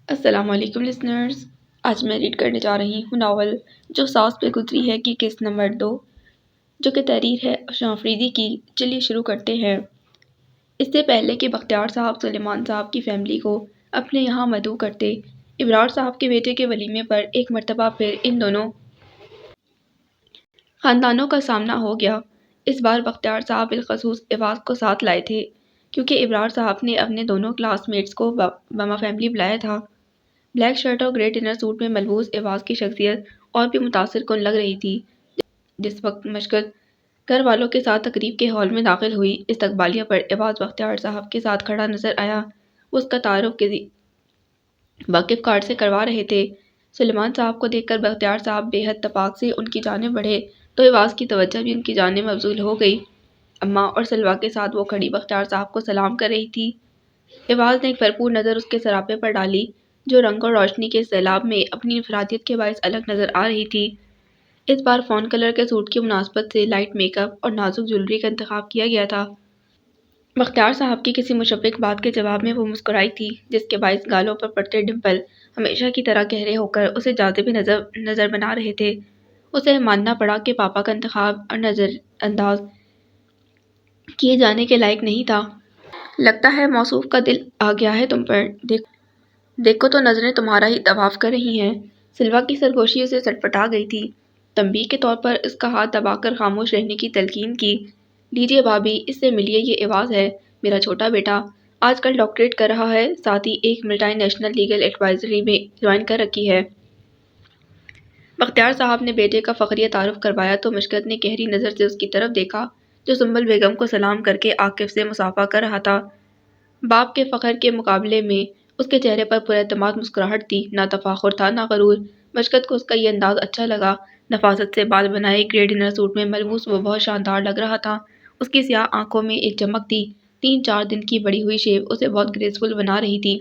السلام علیکم لسنرز، آج میں ریڈ کرنے جا رہی ہوں ناول جو ساس پہ گزری ہے کی قسط نمبر 2، جو کہ تحریر ہے اشرف آفریدی کی۔ چلیے شروع کرتے ہیں۔ اس سے پہلے کہ بختیار صاحب سلیمان صاحب کی فیملی کو اپنے یہاں مدعو کرتے، ابرار صاحب کے بیٹے کے ولیمے پر ایک مرتبہ پھر ان دونوں خاندانوں کا سامنا ہو گیا۔ اس بار بختیار صاحب بالخصوص ایواز کو ساتھ لائے تھے، کیونکہ ابرار صاحب نے اپنے دونوں کلاس میٹس کو بما فیملی بلایا تھا۔ بلیک شرٹ اور گرے ڈنر سوٹ میں ملبوس ایواز کی شخصیت اور بھی متاثر کن لگ رہی تھی۔ جس وقت مشکل گھر والوں کے ساتھ تقریب کے ہال میں داخل ہوئی، استقبالیہ پر ایواز بختیار صاحب کے ساتھ کھڑا نظر آیا۔ وہ اس کا تعارف کسی واقف کارڈ سے کروا رہے تھے۔ سلیمان صاحب کو دیکھ کر بختیار صاحب بے حد تفاق سے ان کی جانب بڑھے تو ایواز کی توجہ بھی ان کی جانب مبذول ہو گئی۔ اماں اور سلویٰ کے ساتھ وہ کھڑی بختیار صاحب کو سلام کر رہی تھی۔ ایواز نے ایک بھرپور نظر اس کے سراپے پر ڈالی، جو رنگ اور روشنی کے سیلاب میں اپنی انفرادیت کے باعث الگ نظر آ رہی تھی۔ اس بار فون کلر کے سوٹ کی مناسبت سے لائٹ میک اپ اور نازک جویلری کا انتخاب کیا گیا تھا۔ بختیار صاحب کی کسی مشفق بات کے جواب میں وہ مسکرائی تھی، جس کے باعث گالوں پر پڑتے ڈمپل ہمیشہ کی طرح گہرے ہو کر اسے جاذب نظر بنا رہے تھے۔ اسے ماننا پڑا کہ پاپا کا انتخاب اور نظر انداز کیے جانے کے لائق نہیں تھا۔ لگتا ہے موصوف کا دل آ گیا ہے تم پر، دیکھو تو نظریں تمہارا ہی طواف کر رہی ہیں۔ سلویٰ کی سرگوشی اسے سٹپٹا گئی تھی۔ تنبیہ کے طور پر اس کا ہاتھ دبا کر خاموش رہنے کی تلقین کی۔ لیجیے بھابی، اس سے ملیے، یہ ایواز ہے، میرا چھوٹا بیٹا۔ آج کل ڈاکٹریٹ کر رہا ہے، ساتھ ہی ایک ملٹی نیشنل لیگل ایڈوائزری میں جوائن کر رکھی ہے۔ بختیار صاحب نے بیٹے کا فخریہ تعارف کروایا تو مشکت نے گہری نظر سے اس کی طرف دیکھا، جو سنبل بیگم کو سلام کر کے عاقف سے مصافحہ کر رہا تھا۔ باپ کے فخر کے مقابلے میں اس کے چہرے پر پراعتماد مسکراہٹ تھی، نہ تفاخر تھا نہ غرور۔ مشکت کو اس کا یہ انداز اچھا لگا۔ نفاست سے بال بنائے گرے ڈنر سوٹ میں ملبوس وہ بہت شاندار لگ رہا تھا۔ اس کی سیاہ آنکھوں میں ایک چمک تھی۔ 3-4 دن کی بڑھی ہوئی شیو اسے بہت گریسفل بنا رہی تھی،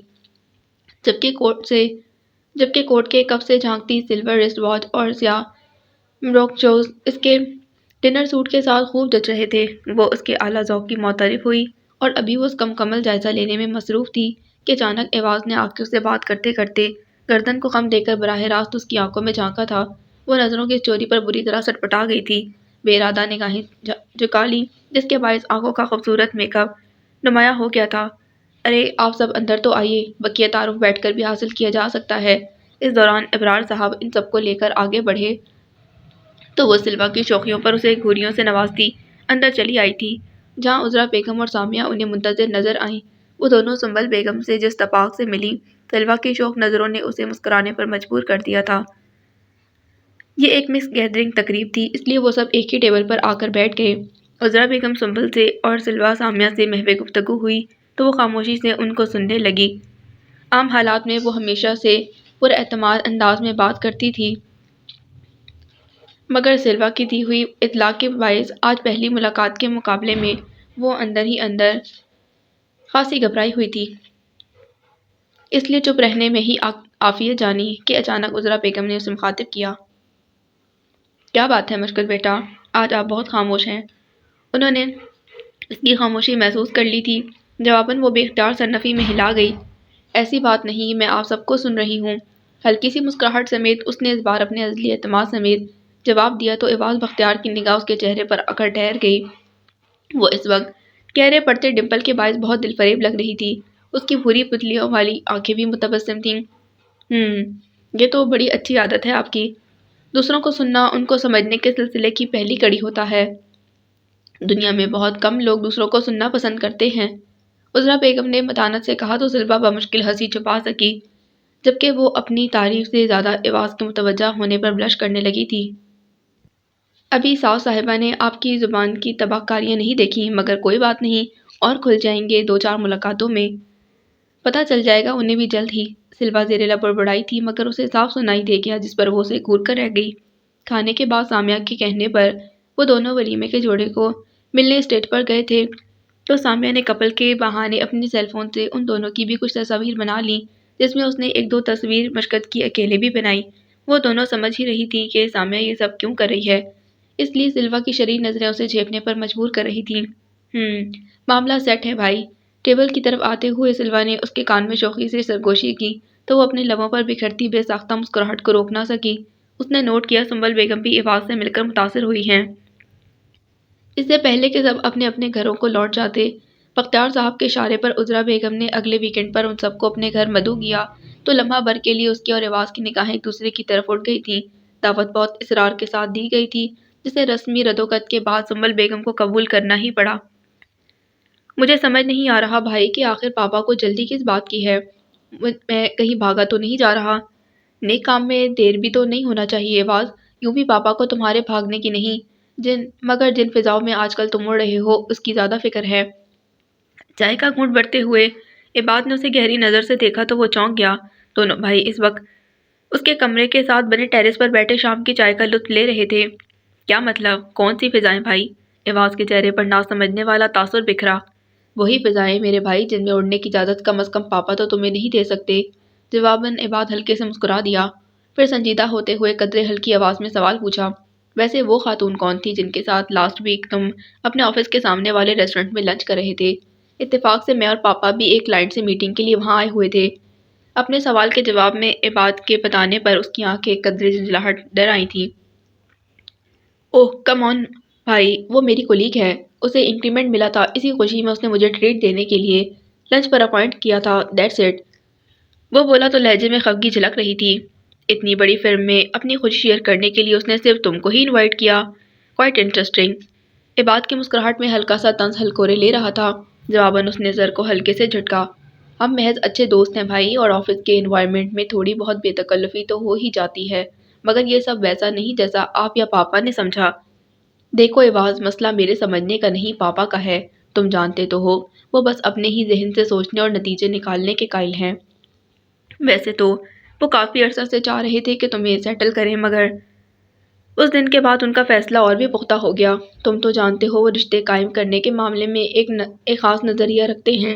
جبکہ کوٹ کے کف سے جھانکتی سلور رسٹ واچ اور سیاہ بروک شوز اس کے ڈنر سوٹ کے ساتھ خوب جچ رہے تھے۔ وہ اس کے اعلیٰ ذوق کی معترف ہوئی اور ابھی وہ اس کا مکمل جائزہ لینے میں مصروف تھی کہ اچانک ایواز نے عاقف سے بات کرتے کرتے گردن کو خم دے کر براہ راست اس کی آنکھوں میں جھانکا تھا۔ وہ نظروں کی چوری پر بری طرح سٹپٹا گئی تھی، بے ارادہ نگاہیں جھکا لی، جس کے باعث آنکھوں کا خوبصورت میک اپ نمایاں ہو گیا تھا۔ ارے آپ سب اندر تو آئیے، بقیہ تعارف بیٹھ کر بھی حاصل کیا جا سکتا ہے۔ اس دوران ابرار صاحب ان سب کو لے کر آگے بڑھے تو وہ سلویٰ کی شوخیوں پر اسے گھوریوں سے نوازتی اندر چلی آئی تھی، جہاں عذرا بیگم اور سامیہ انہیں منتظر نظر آئیں۔ وہ دونوں سنبل بیگم سے جس تفاق سے ملیں، سلویٰ کی شوخ نظروں نے اسے مسکرانے پر مجبور کر دیا تھا۔ یہ ایک مکس گیدرنگ تقریب تھی، اس لیے وہ سب ایک ہی ٹیبل پر آ کر بیٹھ گئے۔ عذرا بیگم سنبل سے اور سلویٰ سامیہ سے محو گفتگو ہوئی تو وہ خاموشی سے ان کو سننے لگی۔ عام حالات میں وہ ہمیشہ سے پراعتماد انداز میں بات کرتی تھی، مگر سلویٰ کی دی ہوئی اطلاع کے باعث آج پہلی ملاقات کے مقابلے میں وہ اندر ہی اندر خاصی گھبرائی ہوئی تھی۔ اس لیے چپ رہنے میں ہی عافیت جانی کہ اچانک عذرا بیگم نے اسے مخاطب کیا۔ کیا بات ہے مشکل بیٹا، آج آپ بہت خاموش ہیں۔ انہوں نے اس کی خاموشی محسوس کر لی تھی۔ جواباً وہ بے اختیار سرنفی میں ہلا گئی۔ ایسی بات نہیں، میں آپ سب کو سن رہی ہوں۔ ہلکی سی مسکراہٹ سمیت اس نے اس بار اپنے ازلی اعتماد سمیت جواب دیا تو ایواز بختیار کی نگاہ اس کے چہرے پر آ کر ٹھہر گئی۔ وہ اس وقت گہرے پڑتے ڈمپل کے باعث بہت دل فریب لگ رہی تھی۔ اس کی بھوری پتلیوں والی آنکھیں بھی متبسم تھیں۔ یہ تو بڑی اچھی عادت ہے آپ کی۔ دوسروں کو سننا ان کو سمجھنے کے سلسلے کی پہلی کڑی ہوتا ہے۔ دنیا میں بہت کم لوگ دوسروں کو سننا پسند کرتے ہیں، عذرا بیگم نے متانت سے کہا تو سلویٰ بمشکل ہنسی چھپا سکی، جبکہ وہ اپنی تعریف سے زیادہ ایواز کے متوجہ ہونے پر بلش کرنے لگی تھی۔ ابھی ساس صاحبہ نے آپ کی زبان کی تباہ کاریاں نہیں دیکھیں، مگر کوئی بات نہیں، اور کھل جائیں گے 2-4 ملاقاتوں میں، پتہ چل جائے گا انہیں بھی جلد ہی۔ سلویٰ زیر لب بڑبڑائی تھی، مگر اسے صاف سنائی دے گیا، جس پر وہ اسے گھور کر رہ گئی۔ کھانے کے بعد سامیہ کے کہنے پر وہ دونوں ولیمے کے جوڑے کو ملنے اسٹیج پر گئے تھے، تو سامیہ نے کپل کے بہانے اپنے سیل فون سے ان دونوں کی بھی کچھ تصاویر بنا لیں، جس میں اس نے 1-2 تصویر مشکت کی اکیلے بھی بنائی۔ وہ دونوں سمجھ ہی رہی تھی کہ سامیہ یہ سب کیوں کر رہی ہے، اس لیے سلویٰ کی شریر نظریں اسے جھیپنے پر مجبور کر رہی تھیں۔ معاملہ سیٹ ہے بھائی۔ ٹیبل کی طرف آتے ہوئے سلویٰ نے اس کے کان میں شوخی سے سرگوشی کی تو وہ اپنے لبوں پر بکھرتی بے ساختہ مسکراہٹ کو روک نہ سکی۔ اس نے نوٹ کیا سنبل بیگم بھی ایواز سے مل کر متاثر ہوئی ہیں۔ اس سے پہلے کہ سب اپنے اپنے گھروں کو لوٹ جاتے، بختیار صاحب کے اشارے پر عذرا بیگم نے اگلے ویکنڈ پر ان سب کو اپنے گھر مدعو کیا تو لمحہ بھر کے لیے اس کی اور ایواز کی نگاہیں ایک دوسرے کی طرف اٹھ گئی تھیں۔ دعوت بہت اصرار کے ساتھ دی گئی تھی، جسے رسمی ردوقت کے بعد سنبل بیگم کو قبول کرنا ہی پڑا۔ مجھے سمجھ نہیں آ رہا بھائی کہ آخر پاپا کو جلدی کس بات کی ہے؟ میں کہیں بھاگا تو نہیں جا رہا؟ نیک کام میں دیر بھی تو نہیں ہونا چاہیے ایواز۔ یوں بھی پاپا کو تمہارے بھاگنے کی نہیں، مگر جن فضاؤں میں آج کل تم اڑ رہے ہو اس کی زیادہ فکر ہے۔ چائے کا گھونٹ بھرتے ہوئے عباد نے اسے گہری نظر سے دیکھا تو وہ چونک گیا۔ دونوں بھائی اس وقت اس کے کمرے کے ساتھ بنے ٹیرس پر بیٹھے شام کی چائے کا لطف لے رہے تھے۔ کیا مطلب؟ کون سی فضائیں بھائی؟ ایواز کے چہرے پر نہ سمجھنے والا تاثر بکھرا۔ وہی فضائیں میرے بھائی جن میں اڑنے کی اجازت کم از کم پاپا تو تمہیں نہیں دے سکتے۔ جواباً عباد ہلکے سے مسکرا دیا، پھر سنجیدہ ہوتے ہوئے قدرے ہلکی آواز میں سوال پوچھا، ویسے وہ خاتون کون تھی جن کے ساتھ لاسٹ ویک تم اپنے آفس کے سامنے والے ریسٹورنٹ میں لنچ کر رہے تھے؟ اتفاق سے میں اور پاپا بھی ایک کلائنٹ سے میٹنگ کے لیے وہاں آئے ہوئے تھے۔ اپنے سوال کے جواب میں عباد کے بتانے پر اس کی آنکھیں قدرے جھنجھلاہٹ ڈر آئی تھیں۔ اوہ کم آن بھائی، وہ میری کولیگ ہے، اسے انکریمنٹ ملا تھا، اسی خوشی میں اس نے مجھے ٹریٹ دینے کے لیے لنچ پر اپوائنٹ کیا تھا، دیٹس اٹ۔ وہ بولا تو لہجے میں خفگی جھلک رہی تھی۔ اتنی بڑی فرم میں اپنی خوشی شیئر کرنے کے لیے اس نے صرف تم کو ہی انوائٹ کیا، کوائٹ انٹرسٹنگ۔ عباد کی مسکراہٹ میں ہلکا سا طنز ہلکورے لے رہا تھا۔ جواباً اس نے زر کو ہلکے سے جھٹکا، ہم محض اچھے دوست ہیں بھائی، اور آفس کے انوائرمنٹ میں تھوڑی بہت بے تکلفی تو ہو ہی جاتی ہے، مگر یہ سب ویسا نہیں جیسا آپ یا پاپا نے سمجھا۔ دیکھو ایواز، مسئلہ میرے سمجھنے کا نہیں پاپا کا ہے، تم جانتے تو ہو وہ بس اپنے ہی ذہن سے سوچنے اور نتیجے نکالنے کے قائل ہیں۔ ویسے تو وہ کافی عرصہ سے چاہ رہے تھے کہ تمہیں سیٹل کریں، مگر اس دن کے بعد ان کا فیصلہ اور بھی پختہ ہو گیا۔ تم تو جانتے ہو وہ رشتے قائم کرنے کے معاملے میں ایک خاص نظریہ رکھتے ہیں۔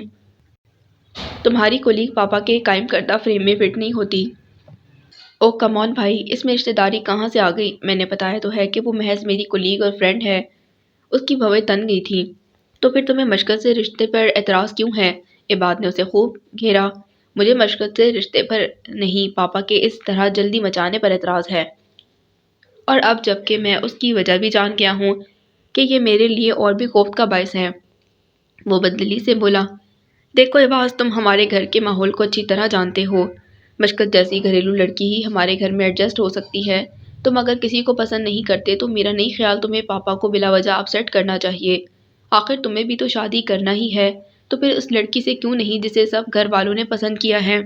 تمہاری کولیگ پاپا کے قائم کردہ فریم میں فٹ نہیں ہوتی۔ اوہ کم آن بھائی، اس میں رشتہ داری کہاں سے آ گئی؟ میں نے بتایا تو ہے کہ وہ محض میری کولیگ اور فرینڈ ہے۔ اس کی بھویں تن گئی تھیں۔ تو پھر تمہیں مشکل سے رشتے پر اعتراض کیوں ہے؟ عباد نے اسے خوب گھیرا۔ مجھے مشکل سے رشتے پر نہیں، پاپا کے اس طرح جلدی مچانے پر اعتراض ہے۔ اور اب جب کہ میں اس کی وجہ بھی جان گیا ہوں کہ یہ میرے لیے اور بھی خوف کا باعث ہے۔ وہ بددلی سے بولا، دیکھو ایواز، تم ہمارے گھر کے ماحول کو اچھی طرح جانتے ہو۔ مشکل جیسی گھریلو لڑکی ہی ہمارے گھر میں ایڈجسٹ ہو سکتی ہے۔ تم اگر کسی کو پسند نہیں کرتے تو میرا نہیں خیال تمہیں پاپا کو بلا وجہ اپسیٹ کرنا چاہیے۔ آخر تمہیں بھی تو شادی کرنا ہی ہے، تو پھر اس لڑکی سے کیوں نہیں جسے سب گھر والوں نے پسند کیا ہے؟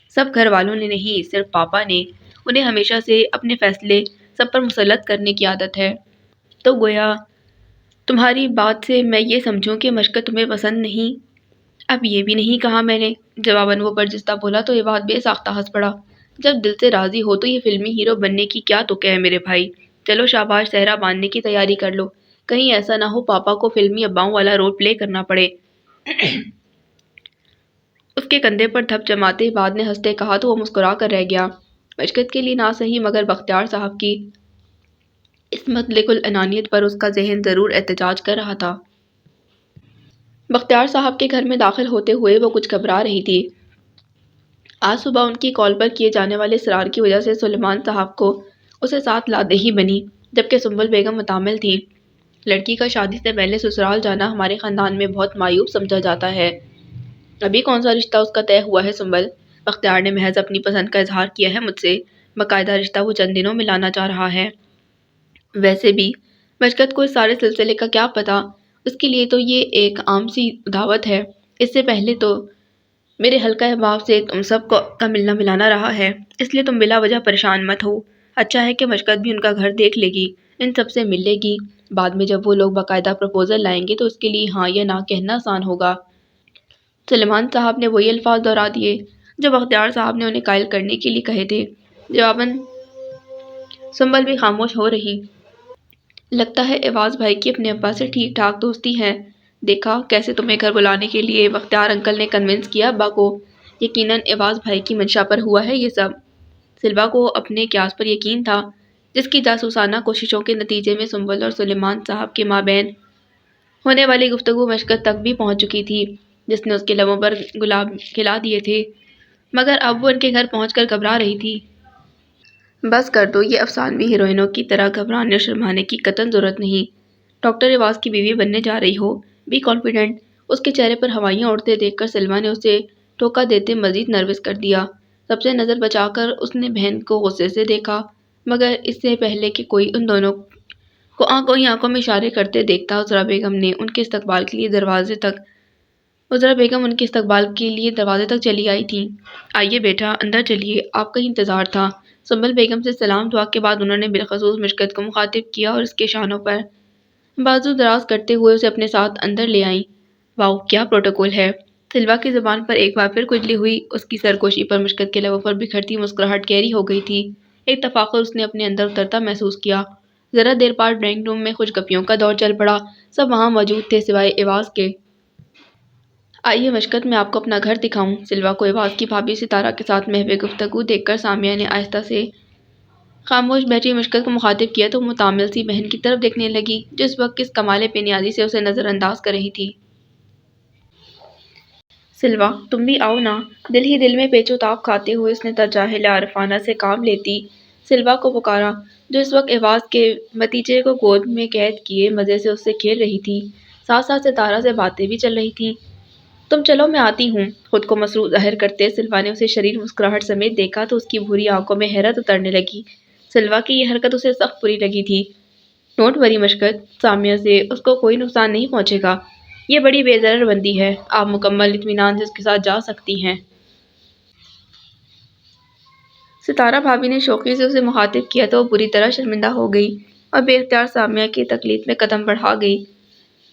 سب گھر والوں نے نہیں، صرف پاپا نے۔ انہیں ہمیشہ سے اپنے فیصلے سب پر مسلط کرنے کی عادت ہے۔ تو گویا تمہاری بات سے میں یہ سمجھوں کہ مشکل تمہیں پسند نہیں؟ اب یہ بھی نہیں کہا میں نے۔ جواباً وہ برجستہ بولا تو عباد بے ساختہ ہنس پڑا۔ جب دل سے راضی ہو تو یہ فلمی ہیرو بننے کی کیا تک ہے میرے بھائی؟ چلو شاباش، صحرا باندھنے کی تیاری کر لو، کہیں ایسا نہ ہو پاپا کو فلمی اباؤں والا رول پلے کرنا پڑے۔ اس کے کندھے پر دھپ جماتے عباد نے ہنستے کہا تو وہ مسکرا کر رہ گیا۔ مشکل کے لیے نہ صحیح مگر بختیار صاحب کی اس مطلق العنانیت پر اس کا ذہن ضرور احتجاج کر رہا تھا۔ بختیار صاحب کے گھر میں داخل ہوتے ہوئے وہ کچھ گھبرا رہی تھی۔ آج صبح ان کی کال پر کیے جانے والے اصرار کی وجہ سے سلیمان صاحب کو اسے ساتھ لاتے ہی بنی، جبکہ سنبل بیگم متحمل تھی۔ لڑکی کا شادی سے پہلے سسرال جانا ہمارے خاندان میں بہت معیوب سمجھا جاتا ہے۔ ابھی کون سا رشتہ اس کا طے ہوا ہے سنبل؟ بختیار نے محض اپنی پسند کا اظہار کیا ہے مجھ سے، باقاعدہ رشتہ وہ چند دنوں میں لانا چاہ رہا ہے۔ ویسے بھی مشکت کو اس سارے سلسلے کا کیا پتا، اس کے لیے تو یہ ایک عام سی دعوت ہے۔ اس سے پہلے تو میرے حلقہ احباب سے تم سب کا ملنا ملانا رہا ہے، اس لیے تم بلا وجہ پریشان مت ہو۔ اچھا ہے کہ مشکت بھی ان کا گھر دیکھ لے گی، ان سب سے مل لے گی، بعد میں جب وہ لوگ باقاعدہ پروپوزل لائیں گے تو اس کے لیے ہاں یا نہ کہنا آسان ہوگا۔ سلیمان صاحب نے وہی الفاظ دہرا دیے جو بختیار صاحب نے انہیں قائل کرنے کے لیے کہے تھے۔ جواباً سنبل بھی خاموش ہو رہی۔ لگتا ہے ایواز بھائی کی اپنے ابا سے ٹھیک ٹھاک دوستی ہے۔ دیکھا کیسے تمہیں گھر بلانے کے لیے بختیار انکل نے کنونس کیا ابا کو۔ یقیناً ایواز بھائی کی منشا پر ہوا ہے یہ سب۔ سلوا کو اپنے قیاس پر یقین تھا، جس کی جاسوسانہ کوششوں کے نتیجے میں سنبل اور سلیمان صاحب کے مابین ہونے والی گفتگو مشکت تک بھی پہنچ چکی تھی، جس نے اس کے لبوں پر گلاب کھلا دیے تھے۔ مگر اب وہ ان کے گھر پہنچ کر گھبرا رہی تھی۔ بس کر دو، یہ افسانوی ہیروئنوں کی طرح گھبرانے اور شرمانے کی قطعاً ضرورت نہیں۔ ڈاکٹر ایواز کی بیوی بننے جا رہی ہو، بی کانفیڈنٹ۔ اس کے چہرے پر ہوائیاں اڑتے دیکھ کر سلما نے اسے ٹوکا دیتے مزید نروس کر دیا۔ سب سے نظر بچا کر اس نے بہن کو غصے سے دیکھا، مگر اس سے پہلے کہ کوئی ان دونوں کو آنکھوں میں اشارے کرتے دیکھتا، عذرا بیگم ان کے استقبال کے لیے دروازے تک چلی آئی تھیں۔ آئیے بیٹا، اندر چلیے، آپ کا ہی انتظار تھا۔ سنبل بیگم سے سلام دعا کے بعد انہوں نے بالخصوص مشکت کو مخاطب کیا اور اس کے شانوں پر بازو دراز کرتے ہوئے اسے اپنے ساتھ اندر لے آئیں۔ واؤ، کیا پروٹوکول ہے! سلوا کی زبان پر ایک بار پھر کھجلی ہوئی۔ اس کی سرگوشی پر مشکت کے لبوں پر بکھرتی مسکراہٹ گہری ہو گئی تھی۔ ایک تفاخر اس نے اپنے اندر اترتا محسوس کیا۔ ذرا دیر بعد ڈرائنگ روم میں خوش گپیوں کا دور چل پڑا۔ سب وہاں موجود تھے سوائے ایواز کے۔ آئیے مشکت، میں آپ کو اپنا گھر دکھاؤں۔ سلوا کو ایواز کی بھابھی ستارہ کے ساتھ محو گفتگو دیکھ کر سامیہ نے آہستہ سے خاموش بیٹھی مشکت کو مخاطب کیا تو متامل سی بہن کی طرف دیکھنے لگی، جو اس وقت کس کمال بے نیازی سے اسے نظر انداز کر رہی تھی۔ سلوا، تم بھی آؤ نا۔ دل ہی دل میں پیچ و تاب کھاتے ہوئے اس نے تجاہل عارفانہ سے کام لیتی سلوا کو پکارا، جو اس وقت ایواز کے بھتیجے کو گود میں قید کیے مزے سے اس سے کھیل رہی تھی۔ ساتھ ساتھ ستارہ سے باتیں بھی چل رہی تھیں۔ تم چلو، میں آتی ہوں۔ خود کو مسرور ظاہر کرتے سلوا نے اسے شریر مسکراہٹ سمیت دیکھا تو اس کی بھوری آنکھوں میں حیرت اترنے لگی۔ سلوا کی یہ حرکت اسے سخت بری لگی تھی۔ ڈونٹ وری مشکت، سامیہ سے اس کو کوئی نقصان نہیں پہنچے گا۔ یہ بڑی بے ضرر بندی ہے، آپ مکمل اطمینان سے اس کے ساتھ جا سکتی ہیں۔ ستارہ بھابھی نے شوخی سے اسے مخاطب کیا تو وہ بری طرح شرمندہ ہو گئی اور بے اختیار سامیہ کی تقلید میں قدم بڑھا گئی۔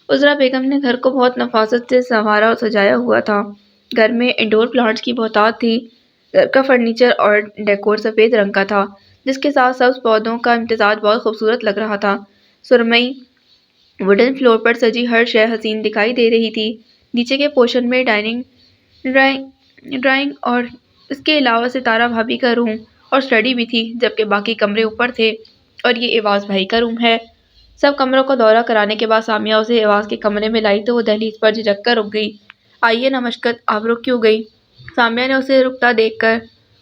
عذرا بیگم نے گھر کو بہت نفاست سے سنوارا اور سجایا ہوا تھا۔ گھر میں انڈور پلانٹس کی بہتات تھی۔ گھر کا فرنیچر اور ڈیکور سفید رنگ کا تھا، جس کے ساتھ سبز پودوں کا امتزاج بہت خوبصورت لگ رہا تھا۔ سرمئی ووڈن فلور پر سجی ہر شے حسین دکھائی دے رہی تھی۔ نیچے کے پورشن میں ڈرائنگ اور اس کے علاوہ ستارہ بھابھی کا روم اور اسٹڈی بھی تھی، جبکہ باقی کمرے اوپر تھے، اور یہ ایواز بھائی کا روم ہے۔ سب کمروں کا دورہ کرانے کے بعد سامیہ اسے ایواز کے کمرے میں لائی تو وہ دہلیز پر جھجک کر رک گئی۔ آئیے نا مشکت، آپ رک کیوں گئی؟ سامیہ نے اسے رکتا دیکھ کر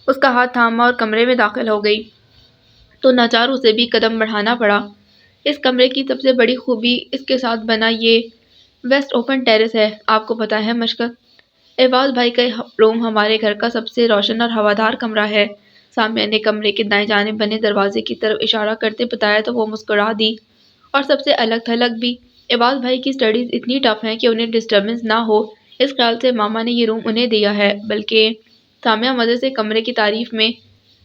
اس کا ہاتھ تھاما اور کمرے میں داخل ہو گئی تو ناچار اسے بھی قدم بڑھانا پڑا۔ اس کمرے کی سب سے بڑی خوبی اس کے ساتھ بنا یہ ویسٹ اوپن ٹیرس ہے۔ آپ کو پتہ ہے مشکت، ایواز بھائی کا روم ہمارے گھر کا سب سے روشن اور ہوادار کمرہ ہے۔ سامیہ نے کمرے کے دائیں جانب بنے دروازے کی طرف اشارہ کرتے بتایا تو وہ مسکرا دی۔ اور سب سے الگ تھلگ بھی، ایواز بھائی کی اسٹڈیز اتنی ٹف ہیں کہ انہیں ڈسٹربنس نہ ہو، اس خیال سے ماما نے یہ روم انہیں دیا ہے۔ بلکہ سامیہ مزے سے کمرے کی تعریف میں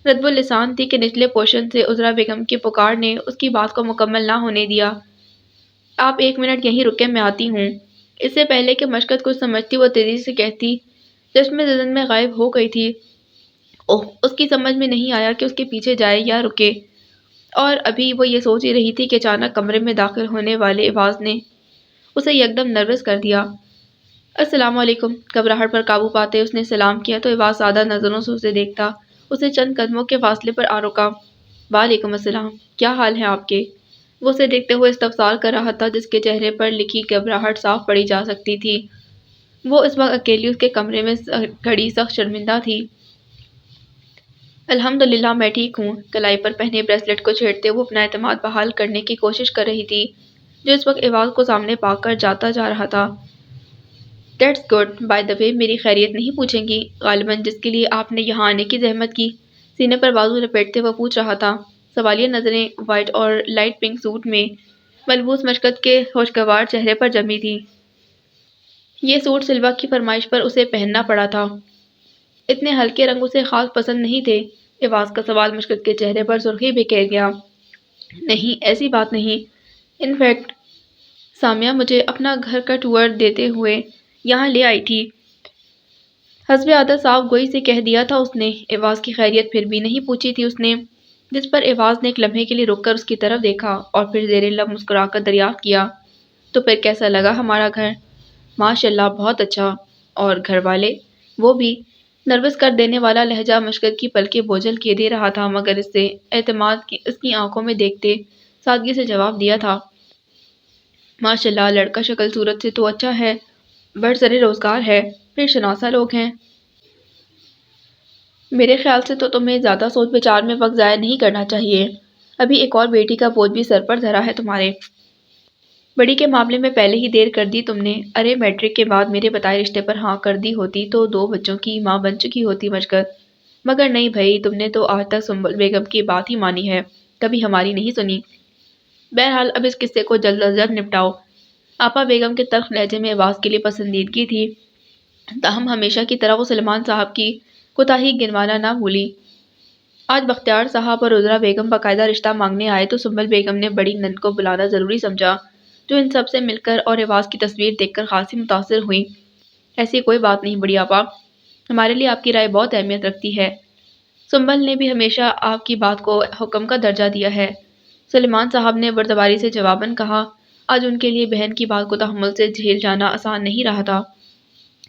ردب اللسان تھی کہ نچلے پورشن سے عذرا بیگم کی پکار نے اس کی بات کو مکمل نہ ہونے دیا۔ آپ ایک منٹ یہیں رکیں، میں آتی ہوں۔ اس سے پہلے کہ مشکت کچھ سمجھتی وہ تیزی سے کہتی، چشمے زدن میں غائب ہو گئی تھی۔ اوہ، اس کی سمجھ میں نہیں آیا کہ اس کے پیچھے جائے یا رکے، اور ابھی وہ یہ سوچ ہی رہی تھی کہ اچانک کمرے میں داخل ہونے والے ایواز نے اسے یکدم نروس کر دیا۔ السلام علیکم۔ گھبراہٹ پر قابو پاتے اس نے سلام کیا تو ایواز سادہ نظروں سے اسے دیکھتا اسے چند قدموں کے فاصلے پر آ رکا۔ وعلیکم السلام، کیا حال ہیں آپ کے؟ وہ اسے دیکھتے ہوئے استفسار کر رہا تھا، جس کے چہرے پر لکھی گھبراہٹ صاف پڑھی جا سکتی تھی۔ وہ اس وقت اکیلی اس کے کمرے میں کھڑی سخت شرمندہ تھی۔ الحمدللہ میں ٹھیک ہوں۔ کلائی پر پہنے بریسلٹ کو چھیڑتے وہ اپنا اعتماد بحال کرنے کی کوشش کر رہی تھی، جو اس وقت ایواز کو سامنے پا کر جاتا جا رہا تھا۔ That's good. بائی دی وے، میری خیریت نہیں پوچھیں گی؟ غالباً جس کے لیے آپ نے یہاں آنے کی زحمت کی۔ سینے پر بازو لپیٹتے وہ پوچھ رہا تھا۔ سوالیہ نظریں وائٹ اور لائٹ پنک سوٹ میں ملبوس مشکت کے خوشگوار چہرے پر جمی تھیں۔ یہ سوٹ سلوا کی فرمائش پر اسے پہننا پڑا تھا۔ اتنے ہلکے رنگ اسے خاص پسند نہیں تھے۔ ایواز کا سوال مشکت کے چہرے پر سرخی بکھیر گیا۔ نہیں، ایسی بات نہیں۔ ان فیکٹ سامیہ مجھے اپنا گھر کا ٹور دیتے ہوئے یہاں لے آئی تھی۔ حسب عادت صاف گوئی سے کہہ دیا تھا اس نے۔ ایواز کی خیریت پھر بھی نہیں پوچھی تھی اس نے، جس پر ایواز نے ایک لمحے کے لیے رک کر اس کی طرف دیکھا اور پھر زیر لب مسکرا کر دریافت کیا، تو پھر کیسا لگا ہمارا گھر؟ ماشاءاللہ، بہت اچھا۔ اور گھر والے؟ وہ بھی؟ نروس کر دینے والا لہجہ مشکت کی پلکیں بوجھل کیے دے رہا تھا، مگر اس سے اعتماد کی اس کی آنکھوں میں دیکھتے سادگی سے جواب دیا تھا۔ ماشاءاللہ، لڑکا شکل صورت سے تو اچھا ہے، برسر روزگار ہے، پھر شناسا لوگ ہیں۔ میرے خیال سے تو تمہیں زیادہ سوچ بچار میں وقت ضائع نہیں کرنا چاہیے۔ ابھی ایک اور بیٹی کا بوجھ بھی سر پر دھرا ہے تمہارے۔ بڑی کے معاملے میں پہلے ہی دیر کر دی تم نے۔ ارے میٹرک کے بعد میرے بتائے رشتے پر ہاں کر دی ہوتی تو 2 بچوں کی ماں بن چکی ہوتی مشکل۔ مگر نہیں بھائی، تم نے تو آج تک سنبل بیگم کی بات ہی مانی ہے، کبھی ہماری نہیں سنی۔ بہرحال اب اس قصے کو جلد از جلد نپٹاؤ۔ آپا بیگم کے تلخ لہجے میں آواز کے لیے پسندیدگی تھی، تاہم ہمیشہ کی طرح وہ سلیمان صاحب کی کوتاہی گنوانا نہ بھولی۔ آج بختیار صاحب اور عذرا بیگم باقاعدہ رشتہ مانگنے آئے تو سنبل بیگم نے بڑی نند کو بلانا ضروری سمجھا، جو ان سب سے مل کر اور ایواز کی تصویر دیکھ کر خاصی متاثر ہوئی۔ ایسی کوئی بات نہیں بڑی آپا، ہمارے لیے آپ کی رائے بہت اہمیت رکھتی ہے۔ سنبل نے بھی ہمیشہ آپ کی بات کو حکم کا درجہ دیا ہے، سلیمان صاحب نے بردباری سے جواباً کہا۔ آج ان کے لیے بہن کی بات کو تحمل سے جھیل جانا آسان نہیں رہا تھا۔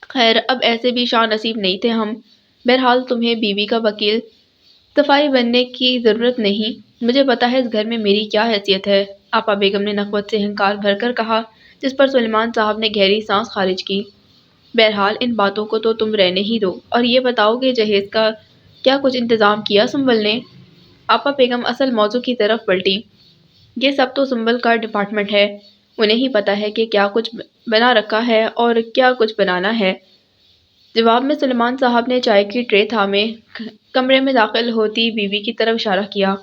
خیر اب ایسے بھی شاہ نصیب نہیں تھے ہم۔ بہرحال تمہیں بیوی کا وکیل صفائی بننے کی ضرورت نہیں، مجھے پتا ہے اس گھر میں میری کیا حیثیت ہے، آپا بیگم نے نخوت سے ہنکار بھر کر کہا، جس پر سلیمان صاحب نے گہری سانس خارج کی۔ بہرحال ان باتوں کو تو تم رہنے ہی دو اور یہ بتاؤ کہ جہیز کا کیا کچھ انتظام کیا سنبل نے؟ آپا بیگم اصل موضوع کی طرف پلٹی۔ یہ سب تو سنبل کا ڈپارٹمنٹ ہے، انہیں ہی پتا ہے کہ کیا کچھ بنا رکھا ہے اور کیا کچھ بنانا ہے۔ جواب میں سلیمان صاحب نے چائے کی ٹرے تھامے کمرے میں داخل ہوتی بیوی کی طرف اشارہ کیا۔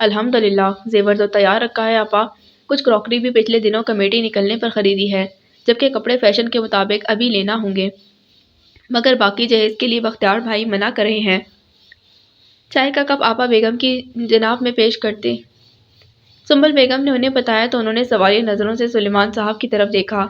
الحمدللہ زیور تو تیار رکھا ہے آپا، کچھ کراکری بھی پچھلے دنوں کمیٹی نکلنے پر خریدی ہے، جبکہ کپڑے فیشن کے مطابق ابھی لینا ہوں گے، مگر باقی جہیز کے لیے بختیار بھائی منع کر رہے ہیں۔ چائے کا کپ آپا بیگم کی جناب میں پیش کرتے سنبل بیگم نے انہیں بتایا تو انہوں نے سوالیہ نظروں سے سلیمان صاحب کی طرف دیکھا۔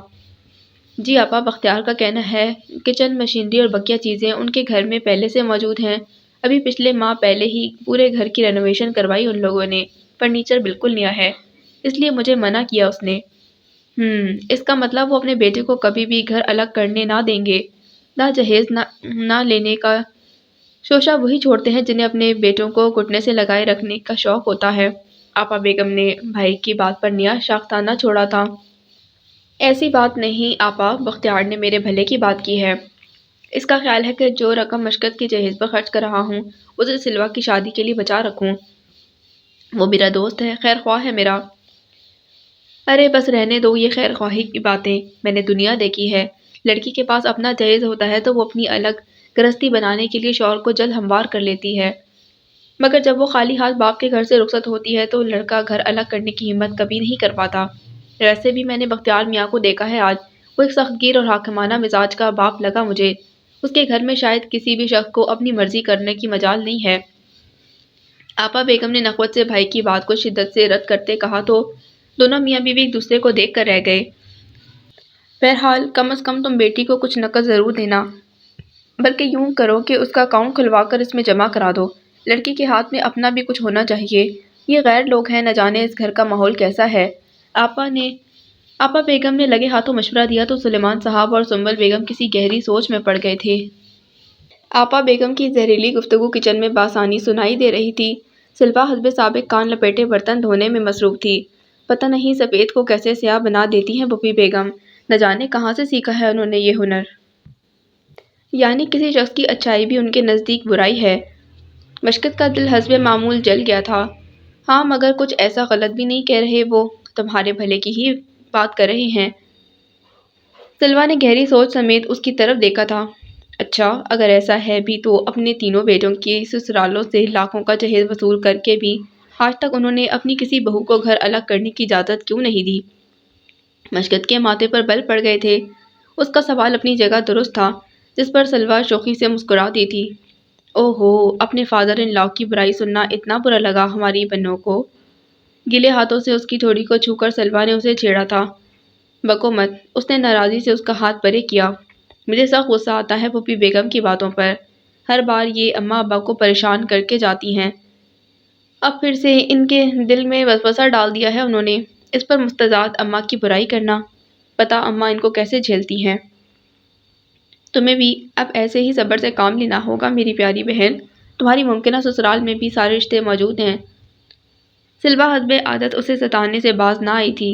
جی آپا، بختیار کا کہنا ہے کچن مشینری اور بقیہ چیزیں ان کے گھر میں پہلے سے موجود ہیں، ابھی پچھلے ماہ پہلے ہی پورے گھر کی رینوویشن کروائی ان لوگوں نے، فرنیچر بالکل نیا ہے، اس لیے مجھے منع کیا اس نے۔ اس کا مطلب وہ اپنے بیٹے کو کبھی بھی گھر الگ کرنے نہ دیں گے، نہ جہیز نہ لینے کا شوشہ وہی چھوڑتے ہیں جنہیں اپنے بیٹوں کو گھٹنے سے لگائے رکھنے کا شوق ہوتا ہے۔ آپا بیگم نے بھائی کی بات پر نیا شاختہ نہ چھوڑا تھا۔ ایسی بات نہیں آپا، بختیار نے میرے بھلے کی بات کی ہے، اس کا خیال ہے کہ جو رقم مشقت کی جہیز پر خرچ کر رہا ہوں اسے سلوا کی شادی کے لیے بچا رکھوں، وہ میرا دوست ہے، خیر خواہ ہے میرا۔ ارے بس رہنے دو یہ خیر خواہی کی باتیں، میں نے دنیا دیکھی ہے، لڑکی کے پاس اپنا جہیز ہوتا ہے تو وہ اپنی الگ گرہستی بنانے کے لیے شوہر کو جلد ہموار کر لیتی ہے، مگر جب وہ خالی ہاتھ باپ کے گھر سے رخصت ہوتی ہے تو لڑکا گھر الگ کرنے کی ہمت کبھی نہیں کر پاتا۔ ویسے بھی میں نے بختیار میاں کو دیکھا ہے آج، وہ ایک سخت گیر اور حاکمانہ مزاج کا باپ لگا مجھے، اس کے گھر میں شاید کسی بھی شخص کو اپنی مرضی کرنے کی مجال نہیں ہے۔ آپا بیگم نے نخوت سے بھائی کی بات کو شدت سے رد کرتے کہا تو دونوں میاں بیوی ایک دوسرے کو دیکھ کر رہ گئے۔ بہرحال کم از کم تم بیٹی کو کچھ نقد ضرور دینا، بلکہ یوں کرو کہ اس کا اکاؤنٹ کھلوا کر اس میں جمع کرا دو، لڑکی کے ہاتھ میں اپنا بھی کچھ ہونا چاہیے، یہ غیر لوگ ہیں، نہ جانے اس گھر کا ماحول کیسا ہے۔ آپا بیگم نے لگے ہاتھوں مشورہ دیا تو سلیمان صاحب اور سنبل بیگم کسی گہری سوچ میں پڑ گئے تھے۔ آپا بیگم کی زہریلی گفتگو کچن میں بآسانی سنائی دے رہی تھی، سلوا حسب سابق کان لپیٹے برتن دھونے میں مصروف تھی۔ پتہ نہیں سفید کو کیسے سیاہ بنا دیتی ہیں پھوپھی بیگم، نہ جانے کہاں سے سیکھا ہے انہوں نے یہ ہنر۔ یعنی کسی شخص کی اچھائی بھی ان کے نزدیک برائی ہے۔ مشکت کا دل حسب معمول جل گیا تھا۔ ہاں مگر کچھ ایسا غلط بھی نہیں کہہ رہے، وہ تمہارے بھلے کی ہی بات کر رہے ہیں۔ سلوا نے گہری سوچ سمیت اس کی طرف دیکھا تھا۔ اچھا اگر ایسا ہے بھی تو اپنے تینوں بیٹوں کی سسرالوں سے لاکھوں کا جہیز وصول کر کے بھی آج تک انہوں نے اپنی کسی بہو کو گھر الگ کرنے کی اجازت کیوں نہیں دی؟ مشکت کے ماتھے پر بل پڑ گئے تھے۔ اس کا سوال اپنی جگہ درست تھا، جس پر سلوا شوخی سے مسکراتی تھی۔ او ہو، اپنے فادر ان لاء کی برائی سننا اتنا برا لگا ہماری بنوں کو؟ گیلے ہاتھوں سے اس کی ٹھوڑی کو چھو کر سلوا نے اسے چھیڑا تھا۔ بکو مت، اس نے ناراضی سے اس کا ہاتھ پرے کیا۔ مجھے سخت غصہ آتا ہے پھوپھی بیگم کی باتوں پر، ہر بار یہ اماں ابا کو پریشان کر کے جاتی ہیں، اب پھر سے ان کے دل میں وسوسہ ڈال دیا ہے انہوں نے، اس پر مستعد اماں کی برائی کرنا، پتا اماں ان کو کیسے جھیلتی ہیں۔ تمہیں بھی اب ایسے ہی صبر سے کام لینا ہوگا میری پیاری بہن، تمہاری ممکنہ سسرال میں بھی سارے رشتے موجود ہیں۔ سلوا حسب عادت اسے ستانے سے باز نہ آئی تھی۔